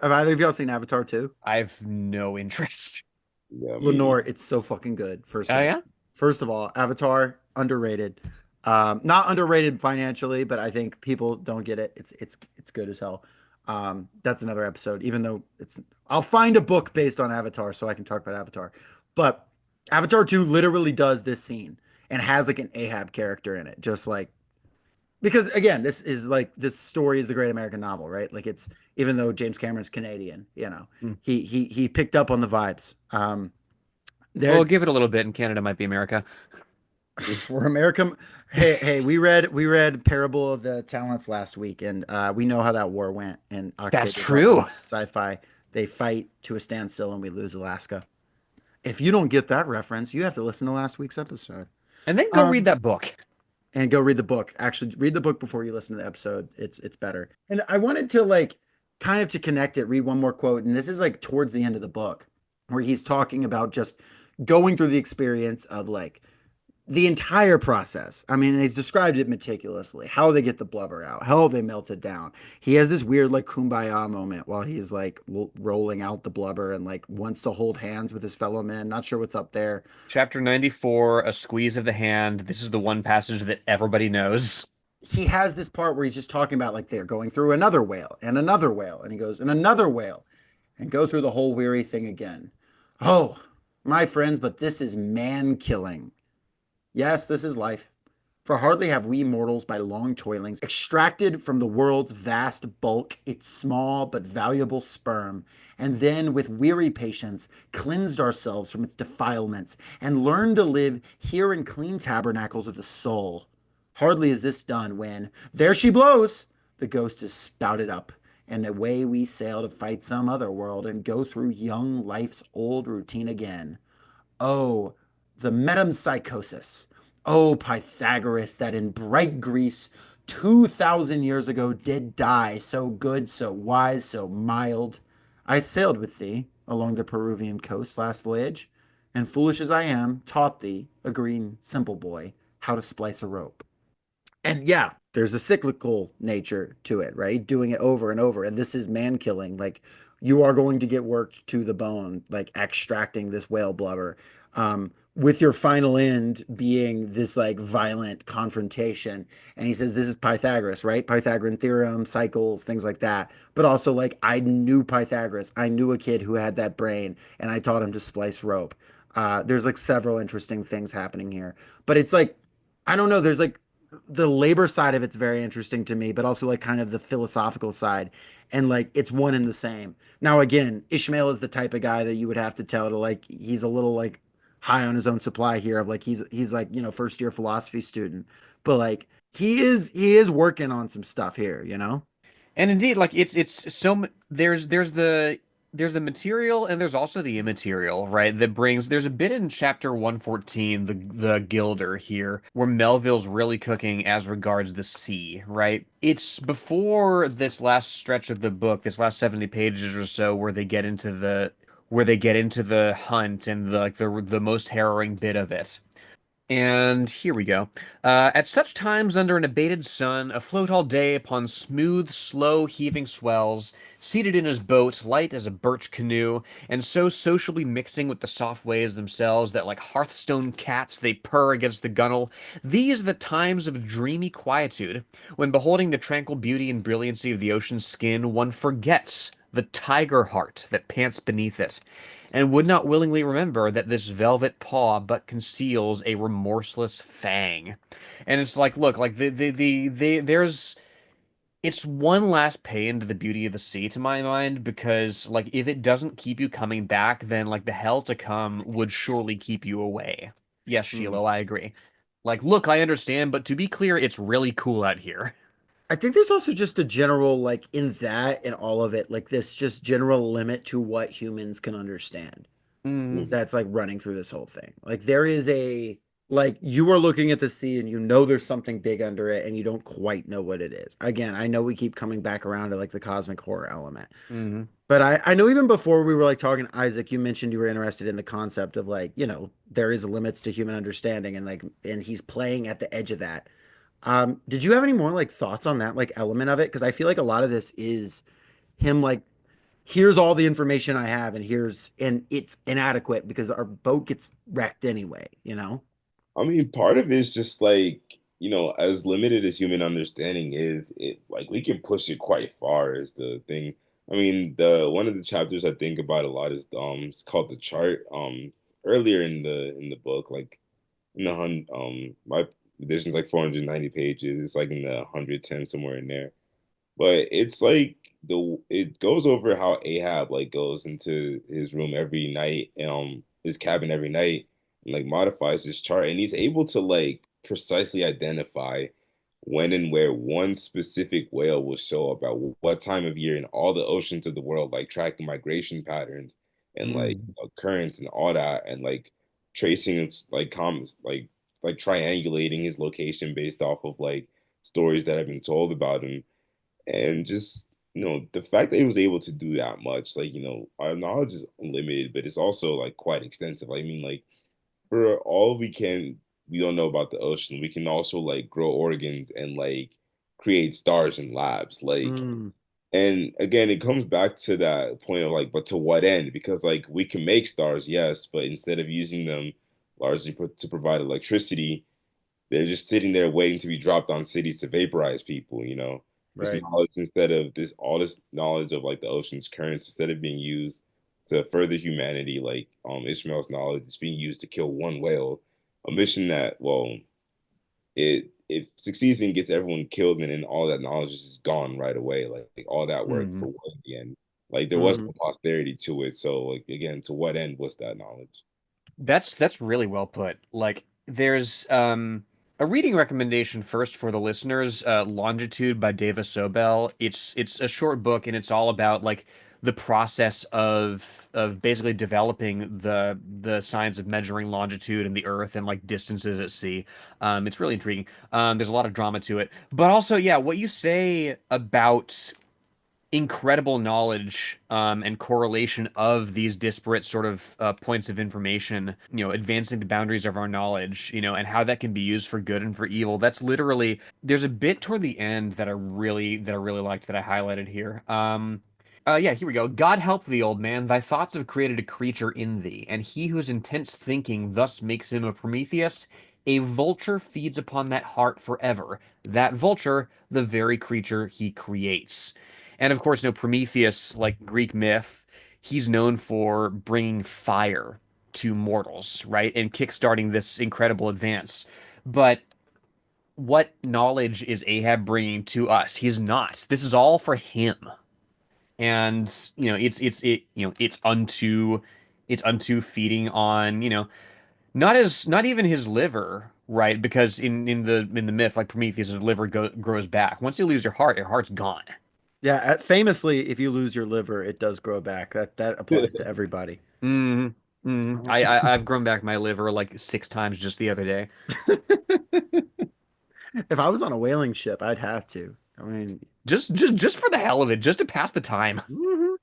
either of y'all seen Avatar 2? I've no interest. Yeah, me Lenore, neither. it's so fucking good. Oh yeah, First of all, Avatar underrated. Not underrated financially, but I think people don't get it. It's good as hell. That's another episode. Even though I'll find a book based on Avatar so I can talk about Avatar. But Avatar 2 literally does this scene and has like an Ahab character in it, just like because again, this story is the great American novel, right? Like it's even though James Cameron's Canadian, Hmm. he picked up on the vibes. Well, give it There's a little bit, and Canada might be America. for America. Hey, we read Parable of the Talents last week, and we know how that war went in That's Octavia true. Butler's sci-fi. They fight to a standstill, and we lose Alaska. If you don't get that reference, you have to listen to last week's episode. And then go read Um, that book. and go read the book. Actually, read the book before you listen to the episode. It's better. And I wanted to like kind of to connect it, read one more quote, and this is like towards the end of the book where he's talking about just going through the experience of like the entire process. I mean, he's described it meticulously, how they get the blubber out, how they melt it down. He has this weird like kumbaya moment while he's like rolling out the blubber and like wants to hold hands with his fellow men. Not sure what's up there. Chapter 94, A Squeeze of the Hand. This is the one passage that everybody knows. He has this part where he's just talking about like they're going through another whale and another whale, and he goes, and another whale, and go through the whole weary thing again. Oh, my friends, but this is man killing. Yes, this is life. For hardly have we mortals by long toilings extracted from the world's vast bulk its small but valuable sperm, and then with weary patience cleansed ourselves from its defilements, and learned to live here in clean tabernacles of the soul. Hardly is this done when, there she blows, the ghost is spouted up, and away we sail to fight some other world and go through young life's old routine again. Oh, the metempsychosis. Oh, Pythagoras, that in bright Greece 2,000 years ago did die, so good, so wise, so mild. I sailed with thee along the Peruvian coast last voyage, and foolish as I am, taught thee, a green, simple boy, how to splice a rope. And yeah, there's a cyclical nature to it, right? Doing it over and over. And this is man killing. Like you are going to get worked to the bone, like extracting this whale blubber. With your final end being this like violent confrontation. And he says, this is Pythagoras, right? Pythagorean theorem, cycles, things like that. But also, like, I knew Pythagoras. I knew a kid who had that brain, and I taught him to splice rope. There's like several interesting things happening here. But it's like, I don't know, there's like the labor side of it's very interesting to me, but also like kind of the philosophical side. And like it's one and the same. Now, again, Ishmael is the type of guy that you would have to tell to like he's a little like high on his own supply here of like he's like, you know, first year philosophy student. But like he is working on some stuff here, you know? And indeed, like it's so there's the material and there's also the immaterial, right? That brings there's a bit in chapter 114, the Gilder here, where Melville's really cooking as regards the sea, right? It's before this last stretch of the book, this last 70 pages or so, where they get into the hunt and the most harrowing bit of it. And here we go. At such times, under an abated sun, afloat all day upon smooth, slow heaving swells, seated in his boat, light as a birch canoe, and so sociably mixing with the soft waves themselves that like hearthstone cats they purr against the gunwale, these are the times of dreamy quietude, when beholding the tranquil beauty and brilliancy of the ocean's skin, one forgets the tiger heart that pants beneath it, and would not willingly remember that this velvet paw but conceals a remorseless fang. And it's like, look, like there's it's one last pay into the beauty of the sea to my mind, because like if it doesn't keep you coming back, then like the hell to come would surely keep you away. Yes, Mhm. Shiloh, I agree. Like, look, I understand, but to be clear, it's really cool out here. I think there's also just a general, like, in that and all of it, like this just general limit to what humans can understand. Mm, Mhm. That's like running through this whole thing. Like there is a like you are looking at the sea and you know there's something big under it and you don't quite know what it is. Again, I know we keep coming back around to like the cosmic horror element. mm, But I know even before we were like talking, Isaac, you mentioned you were interested in the concept of like, you know, there is limits to human understanding and like and he's playing at the edge of that. Did you have any more like thoughts on that like element of it? Because I feel like a lot of this is him like here's all the information I have, and it's inadequate because our boat gets wrecked anyway, you know? I mean, part of it is just like, as limited as human understanding is, it like we can push it quite far is the thing. I mean, the one of the chapters I think about a lot is it's called the chart. Earlier in the book, like in the my edition's like 490 pages. It's like in the 110 somewhere in there. But it's like it goes over how Ahab like goes into his room every night, his cabin every night, and like modifies his chart, and he's able to like precisely identify when and where one specific whale will show up at what time of year in all the oceans of the world, like tracking migration patterns and like Mm. currents and all that, and like tracing its like comms like like triangulating his location based off of like stories that have been told about him. And just, the fact that he was able to do that much, like, our knowledge is unlimited, but it's also like quite extensive. I mean, like, for all we don't know about the ocean, we can also like grow organs and like create stars in labs. Like, Mm, and again, it comes back to that point of like, but to what end? Because like we can make stars, yes, but instead of using them largely to provide electricity, they're just sitting there waiting to be dropped on cities to vaporize people, This right. knowledge, instead of all this knowledge of like the ocean's currents, instead of being used to further humanity, like Ishmael's knowledge is being used to kill one whale, a mission that, well, it succeeds and gets everyone killed, and then all that knowledge is just gone right away. Like all that work for Mhm. what in the end? Like there was Hmm. no posterity to it. So like again, to what end was that knowledge? That's really well put. Like there's a reading recommendation first for the listeners, Longitude by Dava Sobel. It's a short book and it's all about like the process of basically developing the science of measuring longitude in the earth and like distances at sea. It's really intriguing. There's a lot of drama to it. But also, yeah, what you say about incredible knowledge and correlation of these disparate sort of points of information, advancing the boundaries of our knowledge, and how that can be used for good and for evil. That's literally there's a bit toward the end that I really liked that I highlighted here. Yeah, here we go. God help thee, old man. Thy thoughts have created a creature in thee, and he whose intense thinking thus makes him a Prometheus. A vulture feeds upon that heart forever. That vulture, the very creature he creates. And of course, Prometheus, like Greek myth, he's known for bringing fire to mortals, right? And kickstarting this incredible advance. But what knowledge is Ahab bringing to us? He's not. This is all for him. And, it's unto feeding on, not even his liver, right? Because in the myth, like Prometheus' liver grows back. Once you lose your heart's gone. Yeah, famously, if you lose your liver, it does grow back. That applies to everybody. Mm, I've grown back my liver like 6 times just the other day. If I was on a whaling ship, I'd have to. I mean, Just for the hell of it, just to pass the time. mhm.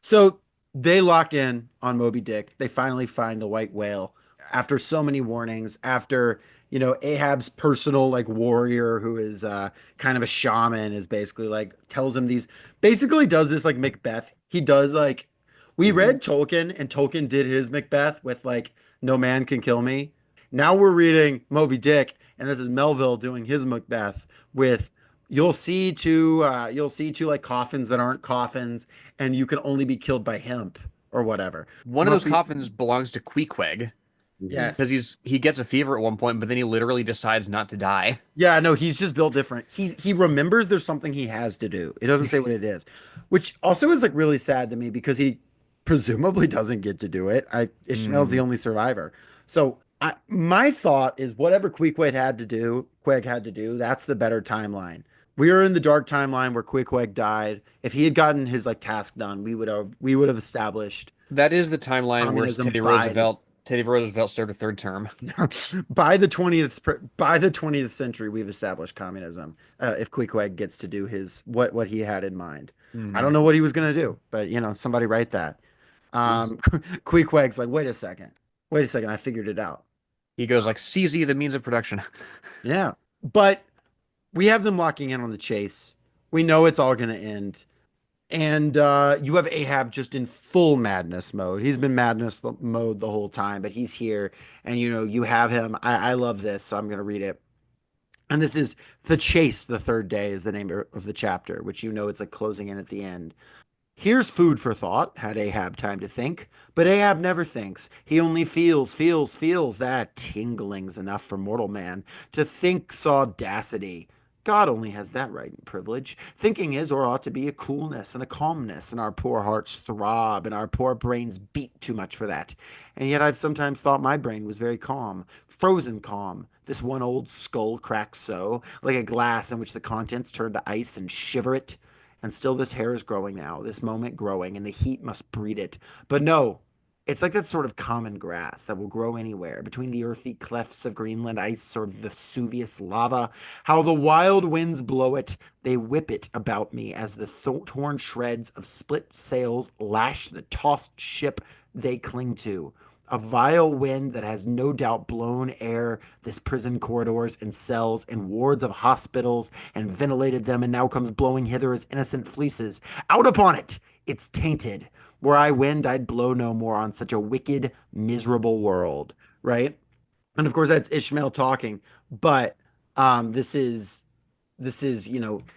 So they lock in on Moby Dick. They finally find the white whale after so many warnings, after, Ahab's personal like warrior who is kind of a shaman is basically like tells him these basically does this like Macbeth. He does like we Mhm. read Tolkien and Tolkien did his Macbeth with like no man can kill me. Now we're reading Moby Dick and this is Melville doing his Macbeth with you'll see two like coffins that aren't coffins and you can only be killed by hemp or whatever. One of those Murphy, coffins belongs to Queequeg Mhm. because yes. he gets a fever at one point, but then he literally decides not to die. Yeah, no, he's just built different. He remembers there's something he has to do. It doesn't say what it is, which also is like really sad to me because he presumably doesn't get to do it. Ishmael's the Mm. only survivor. So my thought is whatever Queequeg had to do, that's the better timeline. We are in the dark timeline where Queequeg died. If he had gotten his like task done, we would have established That is the timeline where communism by the Teddy Roosevelt served a third term. by the 20th century, we've established communism. If Queequeg gets to do his what he had in mind, I don't Mhm. know what he was gonna do, but somebody write that. Queequeg's like, wait a second, I figured it out. He goes like, "CZ, the means of production." Yeah, but we have them locking in on the chase. We know it's all gonna end. And you have Ahab just in full madness mode. He's been mode the whole time, but he's here. And you have him. I love this, so I'm going to read it. And this is The Chase, the third day is the name of the chapter, which it's like closing in at the end. Here's food for thought, had Ahab time to think. But Ahab never thinks. He only feels. That tingling's enough for mortal man. To think's audacity. God only has that right and privilege. Thinking is or ought to be a coolness and a calmness, and our poor hearts throb, and our poor brains beat too much for that. And yet I've sometimes thought my brain was very calm, frozen calm. This one old skull cracks so, like a glass in which the contents turn to ice and shiver it. And still this hair is growing now, this moment growing, and the heat must breed it. But no, It's like that sort of common grass that will grow anywhere between the earthy clefts of Greenland ice or Vesuvius lava. How the wild winds blow it, they whip it about me as the torn shreds of split sails lash the tossed ship they cling to. A vile wind that has no doubt blown air this prison corridors and cells and wards of hospitals and ventilated them and now comes blowing hither as innocent fleeces. Out upon it! It's tainted. Were I wind, I'd blow no more on such a wicked, miserable world, right? And of course, that's Ishmael talking, but this is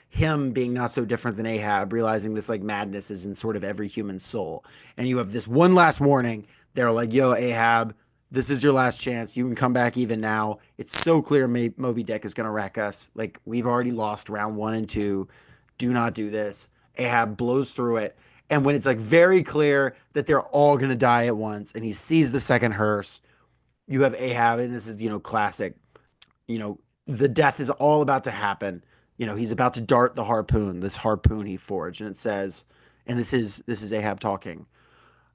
him being not so different than Ahab, realizing this like madness is in sort of every human soul. And you have this one last warning. They're like, "Yo, Ahab, this is your last chance. You can come back even now. It's so clear Moby Dick is gonna wreck us. Like we've already lost round 1 and 2. Do not do this." Ahab blows through it. And when it's like very clear that they're all going to die at once and he sees the second hearse, you have Ahab, and this is, classic, you know, the death is all about to happen. He's about to dart the harpoon, this harpoon he forged. And it says, and this is Ahab talking.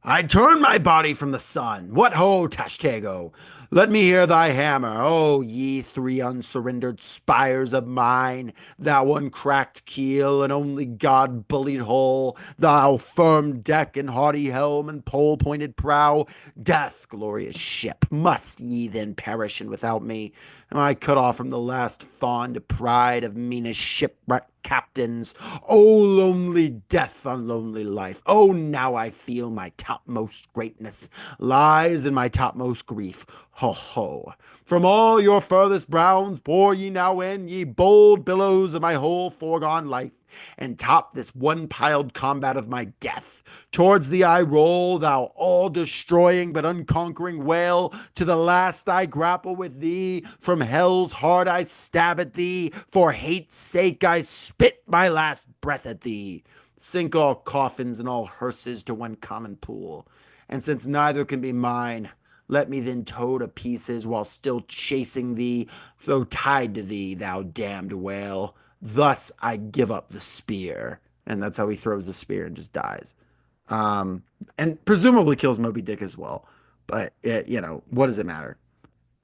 I turn my body from the sun. What ho, Tashtego? Let me hear thy hammer. Oh, ye 3 unsurrendered spires of mine, thou uncracked keel and only God bullied hull, thou firm deck and haughty helm and pole pointed prow. Death, glorious ship, must ye then perish and without me? Am I cut off from the last fond pride of meanest shipwreck captains? Oh, lonely death on lonely life. Oh, now I feel my topmost greatness lies in my topmost grief. Ho, ho. From all your furthest bounds pour ye now in, ye bold billows of my whole foregone life, and top this one piled combat of my death. Towards thee I roll, thou all-destroying but unconquering whale. To the last I grapple with thee. From hell's heart I stab at thee. For hate's sake I spit my last breath at thee. Sink all coffins and all hearses to one common pool. And since neither can be mine, let me then tow to pieces while still chasing thee, though tied to thee, thou damned whale. Thus I give up the spear. And that's how he throws the spear and just dies. And presumably kills Moby Dick as well. But, what does it matter?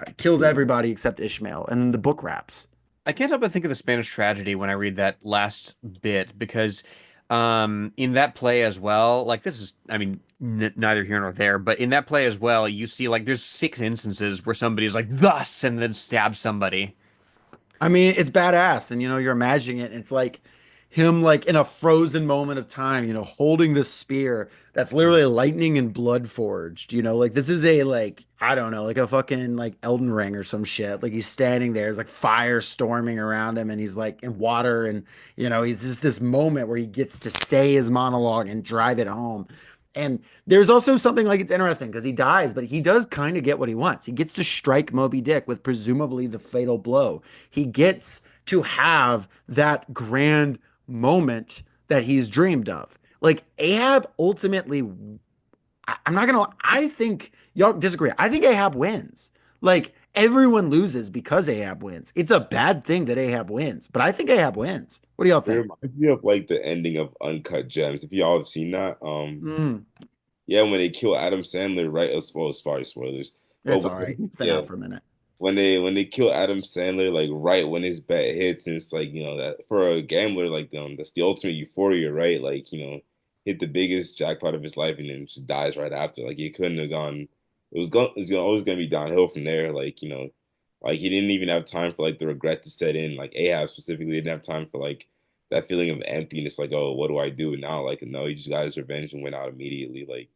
It kills everybody except Ishmael. And then the book wraps. I can't help but think of the Spanish tragedy when I read that last bit because in that play as well, like this is, I mean, neither here nor there, but in that play as well, you see like there's 6 instances where somebody's like thus and then stabs somebody. I mean, it's badass. And, you're imagining it. And it's like him, like in a frozen moment of time, holding this spear that's literally lightning and blood forged. Like this is a, like, I don't know, like a fucking like Elden Ring or some shit. Like he's standing there, there's like fire storming around him, and he's like in water. And, he's just this moment where he gets to say his monologue and drive it home. And there's also something like it's interesting because he dies, but he does kind of get what he wants. He gets to strike Moby Dick with presumably the fatal blow. He gets to have that grand moment that he's dreamed of. Like Ahab ultimately, I'm not gonna. I think y'all disagree. I think Ahab wins. Like everyone loses because Ahab wins. It's a bad thing that Ahab wins, but I think Ahab wins. What do y'all It think? reminds me of like the ending of Uncut Gems. If y'all have seen that, Mm, yeah, when they kill Adam Sandler, right? Sorry, spoilers. But it's all right. It's been yeah, out for a minute. when they kill Adam Sandler, like right when his bet hits, and it's like that for a gambler, like that's the ultimate euphoria, right? Like hit the biggest jackpot of his life and then just dies right after. Like it couldn't have gone. Always gonna be downhill from there. Like he didn't even have time for like the regret to set in. Like Ahab specifically didn't have time for like that feeling of emptiness. Like, oh, what do I do now? Like no, he just got his revenge and went out immediately.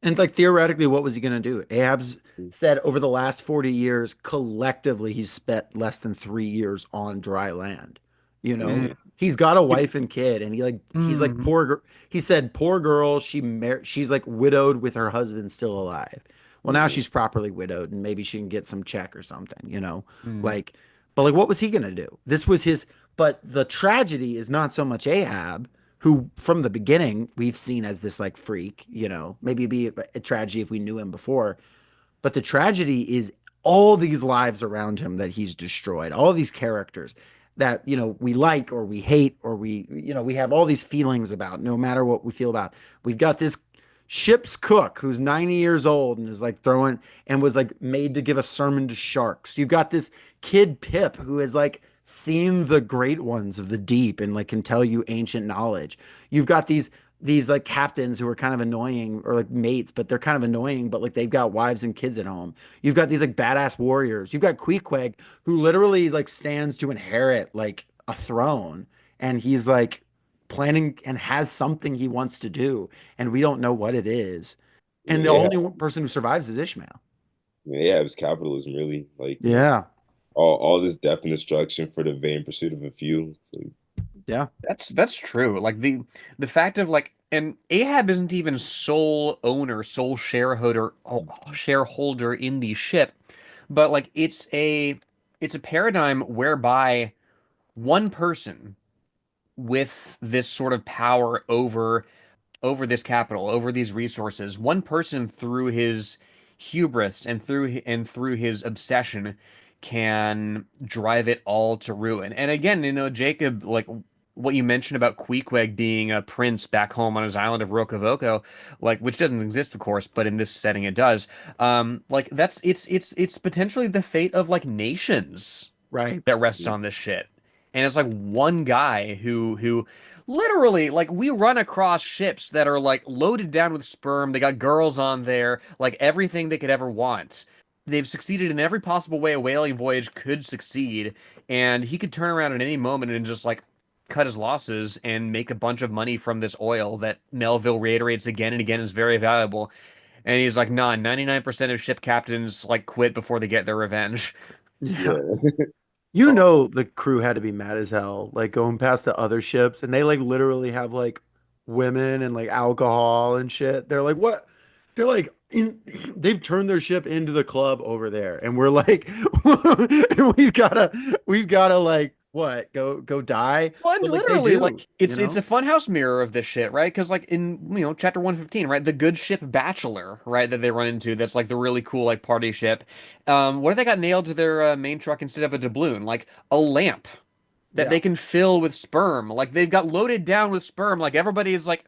And like theoretically, what was he going to do? Ahab's said over the last 40 years, collectively, he's spent less than 3 years on dry land. Mm. He's got a wife and kid, and he's like Mhm. he said, poor girl, she's like widowed with her husband still alive. Well, now Mhm. she's properly widowed, and maybe she can get some check or something. Mm. Like, but like, what was he going to do? This was his, but the tragedy is not so much Ahab, who from the beginning we've seen as this like freak. Maybe it'd be a tragedy if we knew him before, but the tragedy is all these lives around him that he's destroyed, all these characters that we like or we hate or we have all these feelings about, no matter what we feel about. We've got this ship's cook who's 90 years old and is like throwing and was like made to give a sermon to sharks. You've got this kid Pip who has like seen the great ones of the deep and like can tell you ancient knowledge. You've got these like captains who are kind of annoying or like mates, but they're kind of annoying, but like they've got wives and kids at home. You've got these like badass warriors. You've got Queequeg who literally like stands to inherit like a throne and he's like planning and has something he wants to do and we don't know what it is. And the Yeah, only person who survives is Ishmael. yeah, it was capitalism, really. Like, Yeah. all this death and destruction for the vain pursuit of a few. So, Yeah. That's true. Like the fact of like, and Ahab isn't even sole owner, sole shareholder in the ship, but like it's a paradigm whereby one person with this sort of power over this capital, over these resources, one person through his hubris and through his obsession can drive it all to ruin. And again, Jacob, like what you mentioned about Queequeg being a prince back home on his island of Rokovoko, like which doesn't exist, of course, but in this setting it does. Like that's it's potentially the fate of like nations Right. that rests on this shit. And it's like one guy who literally like we run across ships that are like loaded down with sperm. They got girls on there, like everything they could ever want. They've succeeded in every possible way a whaling voyage could succeed, and he could turn around at any moment and just like cut his losses and make a bunch of money from this oil that Melville reiterates again and again is very valuable. And he's like, nah, 99% of ship captains like quit before they get their revenge. Yeah. yeah. You know the crew had to be mad as hell, like going past the other ships, and they like literally have like women and like alcohol and shit. They're like, what? They're like they've turned their ship into the club over there, and we're like, we've gotta like what? Go die? Well, and But like they literally, do, like it's a funhouse mirror of this shit, right? Because like in chapter 115, right, the good ship Bachelor, right, that they run into, that's like the really cool like party ship. What if they got nailed to their main truck instead of a doubloon, like a lamp that Yeah. they can fill with sperm? Like they've got loaded down with sperm. Like everybody is like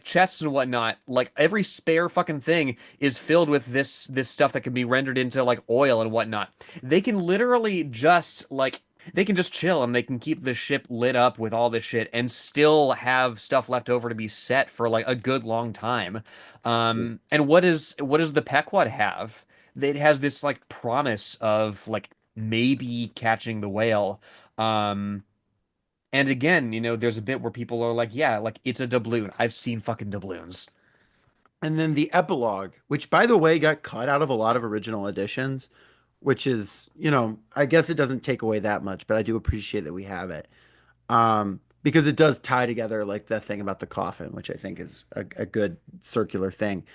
chests and whatnot. Like every spare fucking thing is filled with this stuff that can be rendered into like oil and whatnot. They can literally just like they can just chill and they can keep the ship lit up with all this shit and still have stuff left over to be set for like a good long time. And what does the Pequod have? It has this like promise of like maybe catching the whale. Um, and again, there's a bit where people are like, yeah, like it's a doubloon. I've seen fucking doubloons. And then the epilogue, which by the way got cut out of a lot of original editions, which is, I guess it doesn't take away that much, but I do appreciate that we have it. Because it does tie together like the thing about the coffin, which I think is a good circular thing,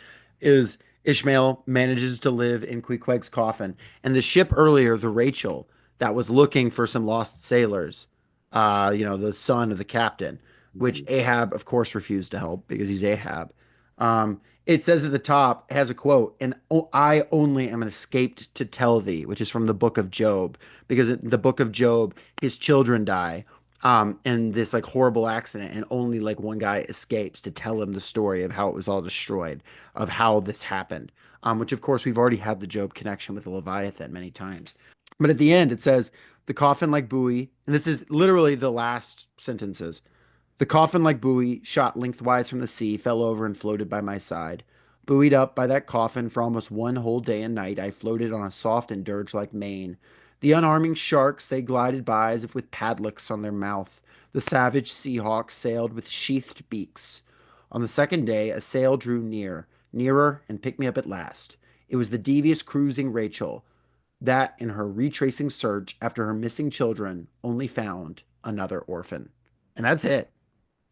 is Ishmael manages to live in Queequeg's coffin, and the ship earlier, the Rachel, that was looking for some lost sailors, the son of the captain, which Ahab, of course, refused to help because he's Ahab. It says at the top, it has a quote, and I only am escaped to tell thee, which is from the book of Job, because in the book of Job, his children die in this like horrible accident, and only like one guy escapes to tell him the story of how it was all destroyed, of how this happened. Which of course we've already had the Job connection with the Leviathan many times. But at the end it says, the coffin like buoy, and this is literally the last sentences. The coffin like buoy, shot lengthwise from the sea, fell over and floated by my side. Buoyed up by that coffin for almost one whole day and night, I floated on a soft and dirge-like mane. The unarming sharks, they glided by as if with padlocks on their mouth. The savage sea hawks sailed with sheathed beaks. On the second day, a sail drew nearer, and picked me up at last. It was the devious cruising Rachel, that in her retracing search after her missing children only found another orphan. And that's it.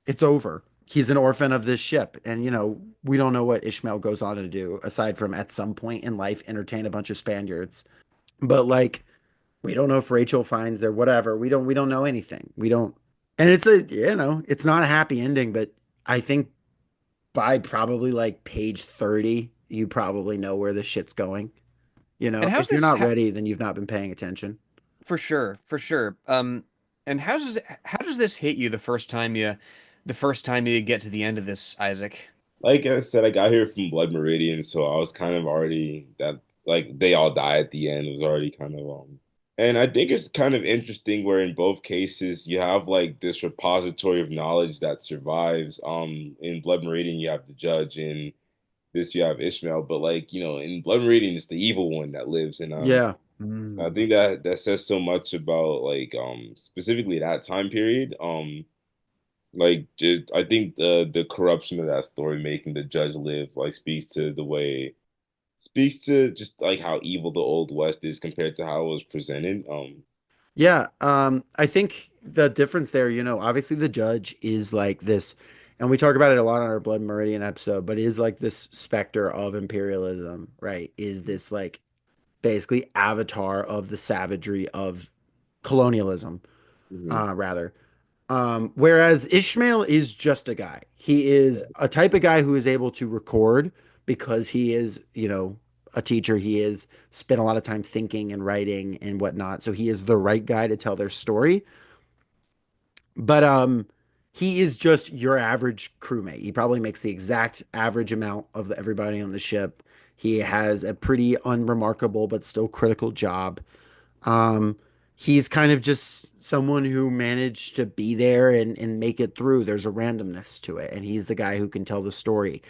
It's over. He's an orphan of this ship. And, we don't know what Ishmael goes on to do aside from at some point in life entertain a bunch of Spaniards. But like, we don't know if Rachel finds their whatever. We don't know anything. We don't. And it's not a happy ending, but I think by probably like page 30, you probably know where this shit's going. And how's If you're this not ready, then you've not been paying attention. for sure, for sure. And how does this hit you the first time you get to the end of this, Isaac? like I said, I got here from Blood Meridian, so I was kind of already that like they all die at the end. It was already kind of and I think it's kind of interesting where in both cases you have like this repository of knowledge that survives. In Blood Meridian you have the judge, in this you have Ishmael, but like, in Blood Meridian it's the evil one that lives, and Yeah. I think that that says so much about like specifically that time period. I think the corruption of that story making the judge live like speaks to just like how evil the old west is compared to how it was presented. Yeah, I think the difference there, obviously the judge is like this, and we talk about it a lot on our Blood Meridian episode, but is like this specter of imperialism, right? Is this like basically avatar of the savagery of colonialism, Mhm. rather. Whereas Ishmael is just a guy. He is a type of guy who is able to record because he is, a teacher. He is spent a lot of time thinking and writing and whatnot. So he is the right guy to tell their story. But he is just your average crewmate. He probably makes the exact average amount of everybody on the ship. He has a pretty unremarkable but still critical job. Um, he's kind of just someone who managed to be there and make it through. There's a randomness to it, and he's the guy who can tell the story.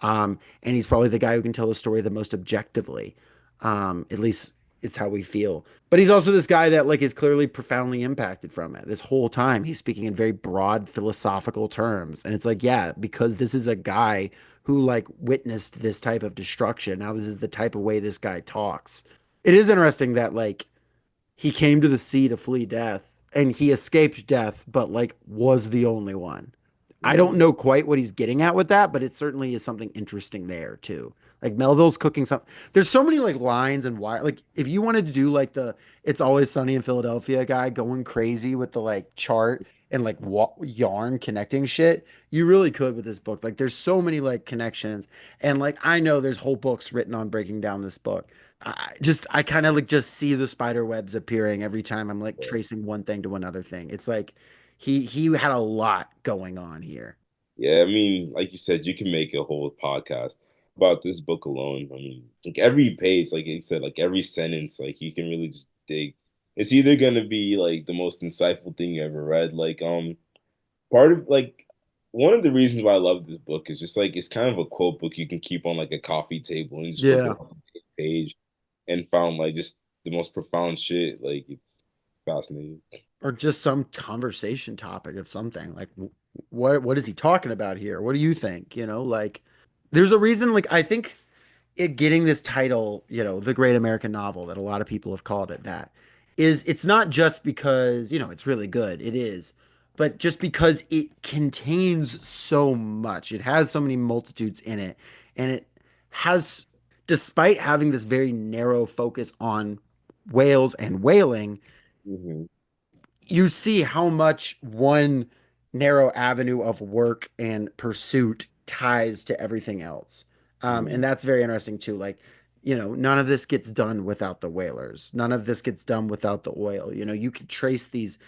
And he's probably the guy who can tell the story the most objectively. At least it's how we feel. But he's also this guy that like is clearly profoundly impacted from it. This whole time he's speaking in very broad philosophical terms. And it's like, yeah, because this is a guy who like witnessed this type of destruction. Now this is the type of way this guy talks. It is interesting that like he came to the sea to flee death and he escaped death, but like was the only one. I don't Mhm. know quite what he's getting at with that, but it certainly is something interesting there too. Like Melville's cooking something. There's so many like lines and why like if you wanted to do like the It's Always Sunny in Philadelphia guy going crazy with the like chart and like yarn connecting shit, you really could with this book. Like there's so many like connections and like I know there's whole books written on breaking down this book. I kind of like just see the spider webs appearing every time I'm like tracing one thing to another thing. It's like he had a lot going on here. Yeah, I mean, like you said, you can make a whole podcast about this book alone. I mean, like every page, like you said, like every sentence, like you can really just dig. It's either gonna be like the most insightful thing you ever read. Part of like one of the reasons why I love this book is just like it's kind of a quote book you can keep on like a coffee table and just flip Yeah. it on the page and found like just the most profound shit. Like it's fascinating. Or just some conversation topic of something. Like what is he talking about here? What do you think? Like there's a reason like I think it getting this title, the great American novel that a lot of people have called it that is it's not just because, it's really good. It is. But just because it contains so much. It has so many multitudes in it and it has despite having this very narrow focus on whales and whaling, Hmm. you see how much one narrow avenue of work and pursuit ties to everything else. And Hmm. that's very interesting too. Like, none of this gets done without the whalers. None of this gets done without the oil. You can trace these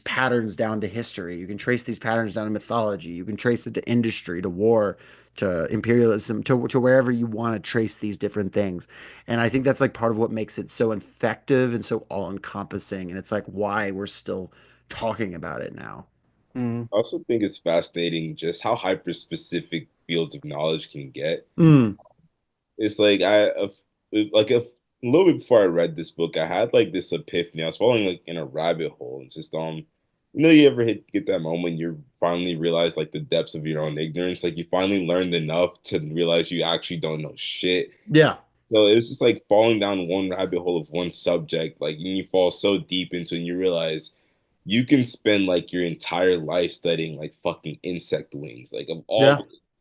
patterns down to history. You can trace these patterns down to mythology. You can trace it to industry, to war, to imperialism, to wherever you want to trace these different things. And I think that's like part of what makes it so effective and so all encompassing. And it's like why we're still talking about it now. Mm. I also think it's fascinating just how hyper specific fields of knowledge can get. Mm, It's like a little bit before I read this book, I had like this epiphany. I was falling like in a rabbit hole, and just you ever get that moment you finally realize like the depths of your own ignorance, like you finally learned enough to realize you actually don't know shit. yeah. So it's just like falling down one rabbit hole of one subject, like and you fall so deep into it and you realize you can spend like your entire life studying like fucking insect wings, like of all Yeah.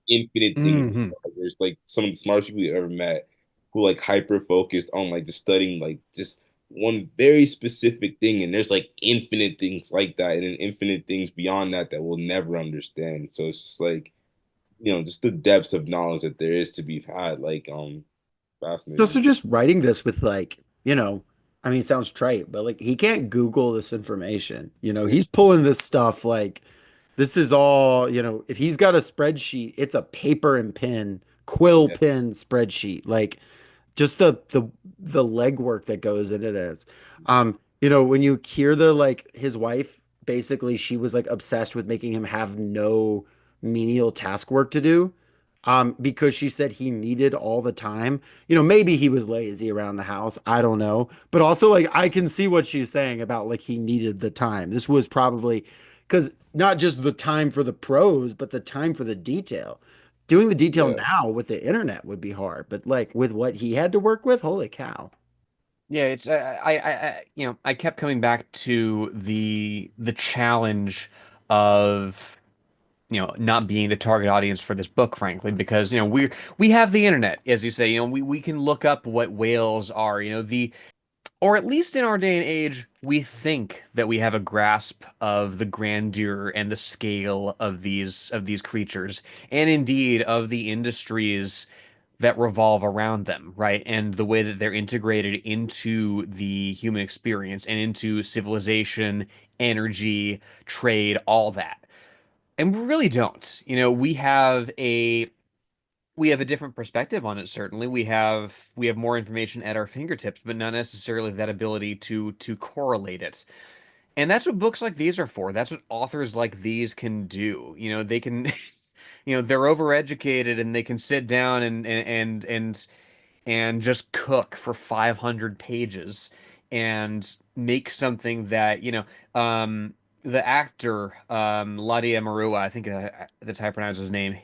the infinite things. Hmm. There's like some of the smartest people you ever met who like hyper focused on like just studying like just one very specific thing, and there's like infinite things like that, and then infinite things beyond that that we'll never understand. So it's just like just the depths of knowledge that there is to be had, like It's also fascinating. just writing this with like, I mean, it sounds trite, but like he can't Google this information. He's pulling this stuff like This is all, if he's got a spreadsheet, it's a paper and pen, quill Yeah, pen spreadsheet. Like just the legwork that goes into this. When you hear the like his wife, basically she was like obsessed with making him have no menial task work to do. Because she said he needed all the time. Maybe he was lazy around the house. I don't know. But also like I can see what she's saying about like he needed the time. This was probably because not just the time for the pros, but the time for the detail. Doing the detail yeah. now with the internet would be hard, but like with what he had to work with, holy cow. Yeah, it's I kept coming back to the challenge of not being the target audience for this book, frankly, because we have the internet, as you say, we can look up what whales are, or at least in our day and age, we think that we have a grasp of the grandeur and the scale of these creatures, and indeed of the industries that revolve around them, right? And the way that they're integrated into the human experience and into civilization, energy, trade, all that. And we really don't. We have a different perspective on it, certainly. We have more information at our fingertips, but not necessarily that ability to correlate it. And that's what books like these are for. That's what authors like these can do. They can they're overeducated and they can sit down and just cook for 500 pages and make something that, the actor, Ladia Marua, I think that's how I pronounce his name,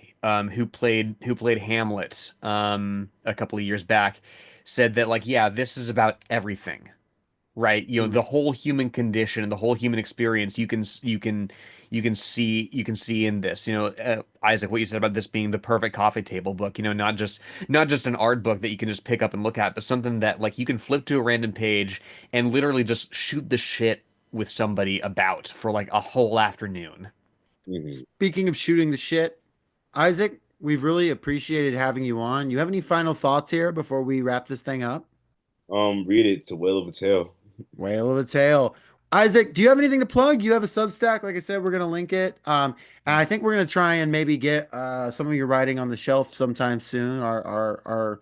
who played Hamlet, a couple of years back, said that, like, yeah, this is about everything, right? The whole human condition and the whole human experience you can see in this. Isaac, what you said about this being the perfect coffee table book, not just an art book that you can just pick up and look at, but something that like you can flip to a random page and literally just shoot the shit with somebody about for like a whole afternoon. Hmm. Speaking of shooting the shit, Isaac, we've really appreciated having you on. You have any final thoughts here before we wrap this thing up? Read it. It's a whale of a tale. Whale of a tale. Isaac, do you have anything to plug? You have a Substack. Like I said, we're going to link it. And I think we're going to try and maybe get some of your writing on the shelf sometime soon. Our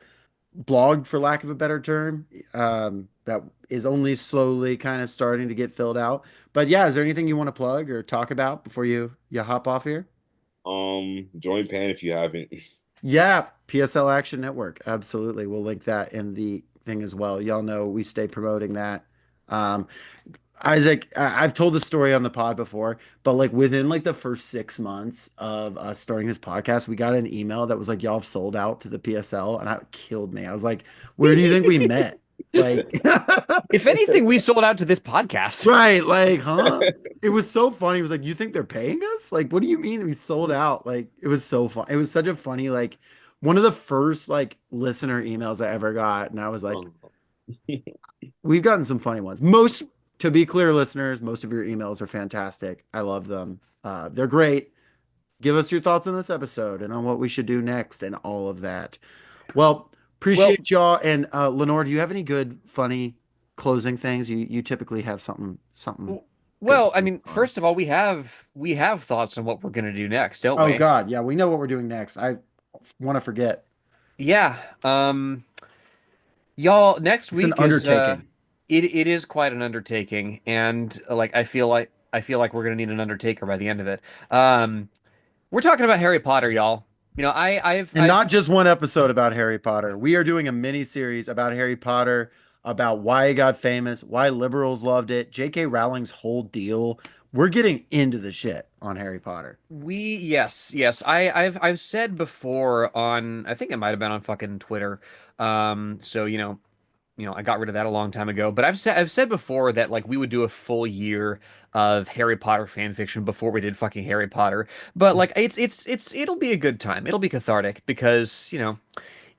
blog, for lack of a better term, that is only slowly kind of starting to get filled out. But yeah, is there anything you want to plug or talk about before you hop off here? Join Pan if you haven't. Yeah, PSL Action Network. Absolutely. We'll link that in the thing as well. Y'all know we stay promoting that. Um, Isaac, I've told the story on the pod before, but like within like the first 6 months of us starting this podcast, we got an email that was like, y'all have sold out to the PSL, and that killed me. I was like, where do you think we met? Like, If anything, we sold out to this podcast. right, like, huh? It was so funny. It was like, you think they're paying us? Like, what do you mean we sold out? Like, it was so fun. It was such a funny, like, one of the first like listener emails I ever got, and I was like, Oh. we've gotten some funny ones. Most, to be clear, listeners, most of your emails are fantastic. I love them. They're great. Give us your thoughts on this episode and on what we should do next and all of that. Well, Well, appreciate y'all. And Lenore, do you have any good, funny closing things? You typically have something good to well, I close mean, on. first of all, we have thoughts on what we're gonna do next, don't Oh we? God, yeah, we know what we're doing next. I want to forget. Yeah. Y'all, next It's an week is undertaking. it is quite an undertaking, and like I feel like we're gonna need an undertaker by the end of it. We're talking about Harry Potter, y'all. And not just one episode about Harry Potter. We are doing a mini series about Harry Potter, about why it got famous, why liberals loved it, J.K. Rowling's whole deal. We're getting into the shit on Harry Potter. Yes. I've said before on, I think it might have been on fucking Twitter. So I got rid of that a long time ago. But I've said before that like we would do a full year of Harry Potter fan fiction before we did fucking Harry Potter. But like it'll be a good time. It'll be cathartic because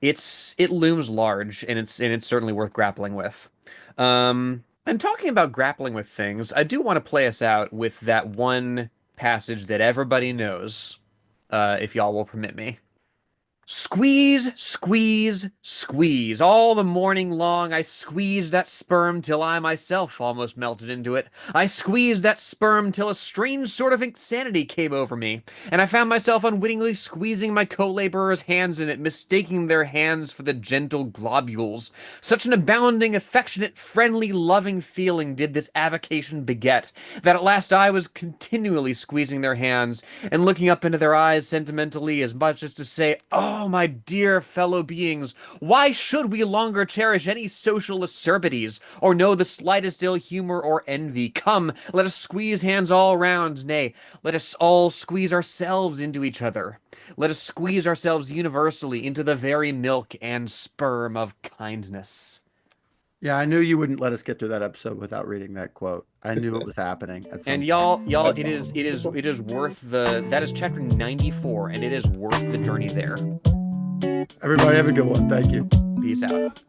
it looms large and it's certainly worth grappling with. And talking about grappling with things, I do want to play us out with that one passage that everybody knows, if y'all will permit me. Squeeze, squeeze, squeeze. All the morning long I squeezed that sperm till I myself almost melted into it. I squeezed that sperm till a strange sort of insanity came over me, and I found myself unwittingly squeezing my co-laborers' hands in it, mistaking their hands for the gentle globules. Such an abounding, affectionate, friendly, loving feeling did this avocation beget, that at last I was continually squeezing their hands, and looking up into their eyes sentimentally, as much as to say, "Oh, my dear fellow beings, why should we longer cherish any social acerbities, or know the slightest ill humor or envy? Come, let us squeeze hands all round, nay, let us all squeeze ourselves into each other. Let us squeeze ourselves universally into the very milk and sperm of kindness." Yeah, I knew you wouldn't let us get through that episode without reading that quote. I knew it was happening at some And point. y'all, it is worth that is chapter 94, and it is worth the journey there. Everybody have a good one. Thank you. Peace out.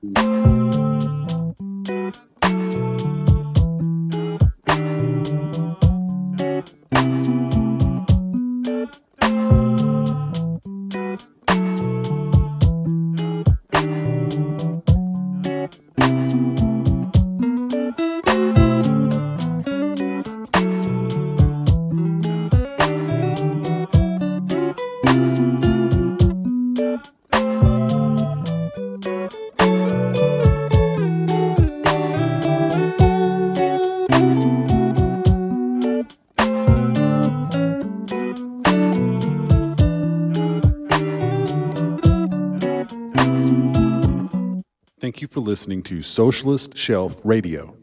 Thank you for listening to Socialist Shelf Radio.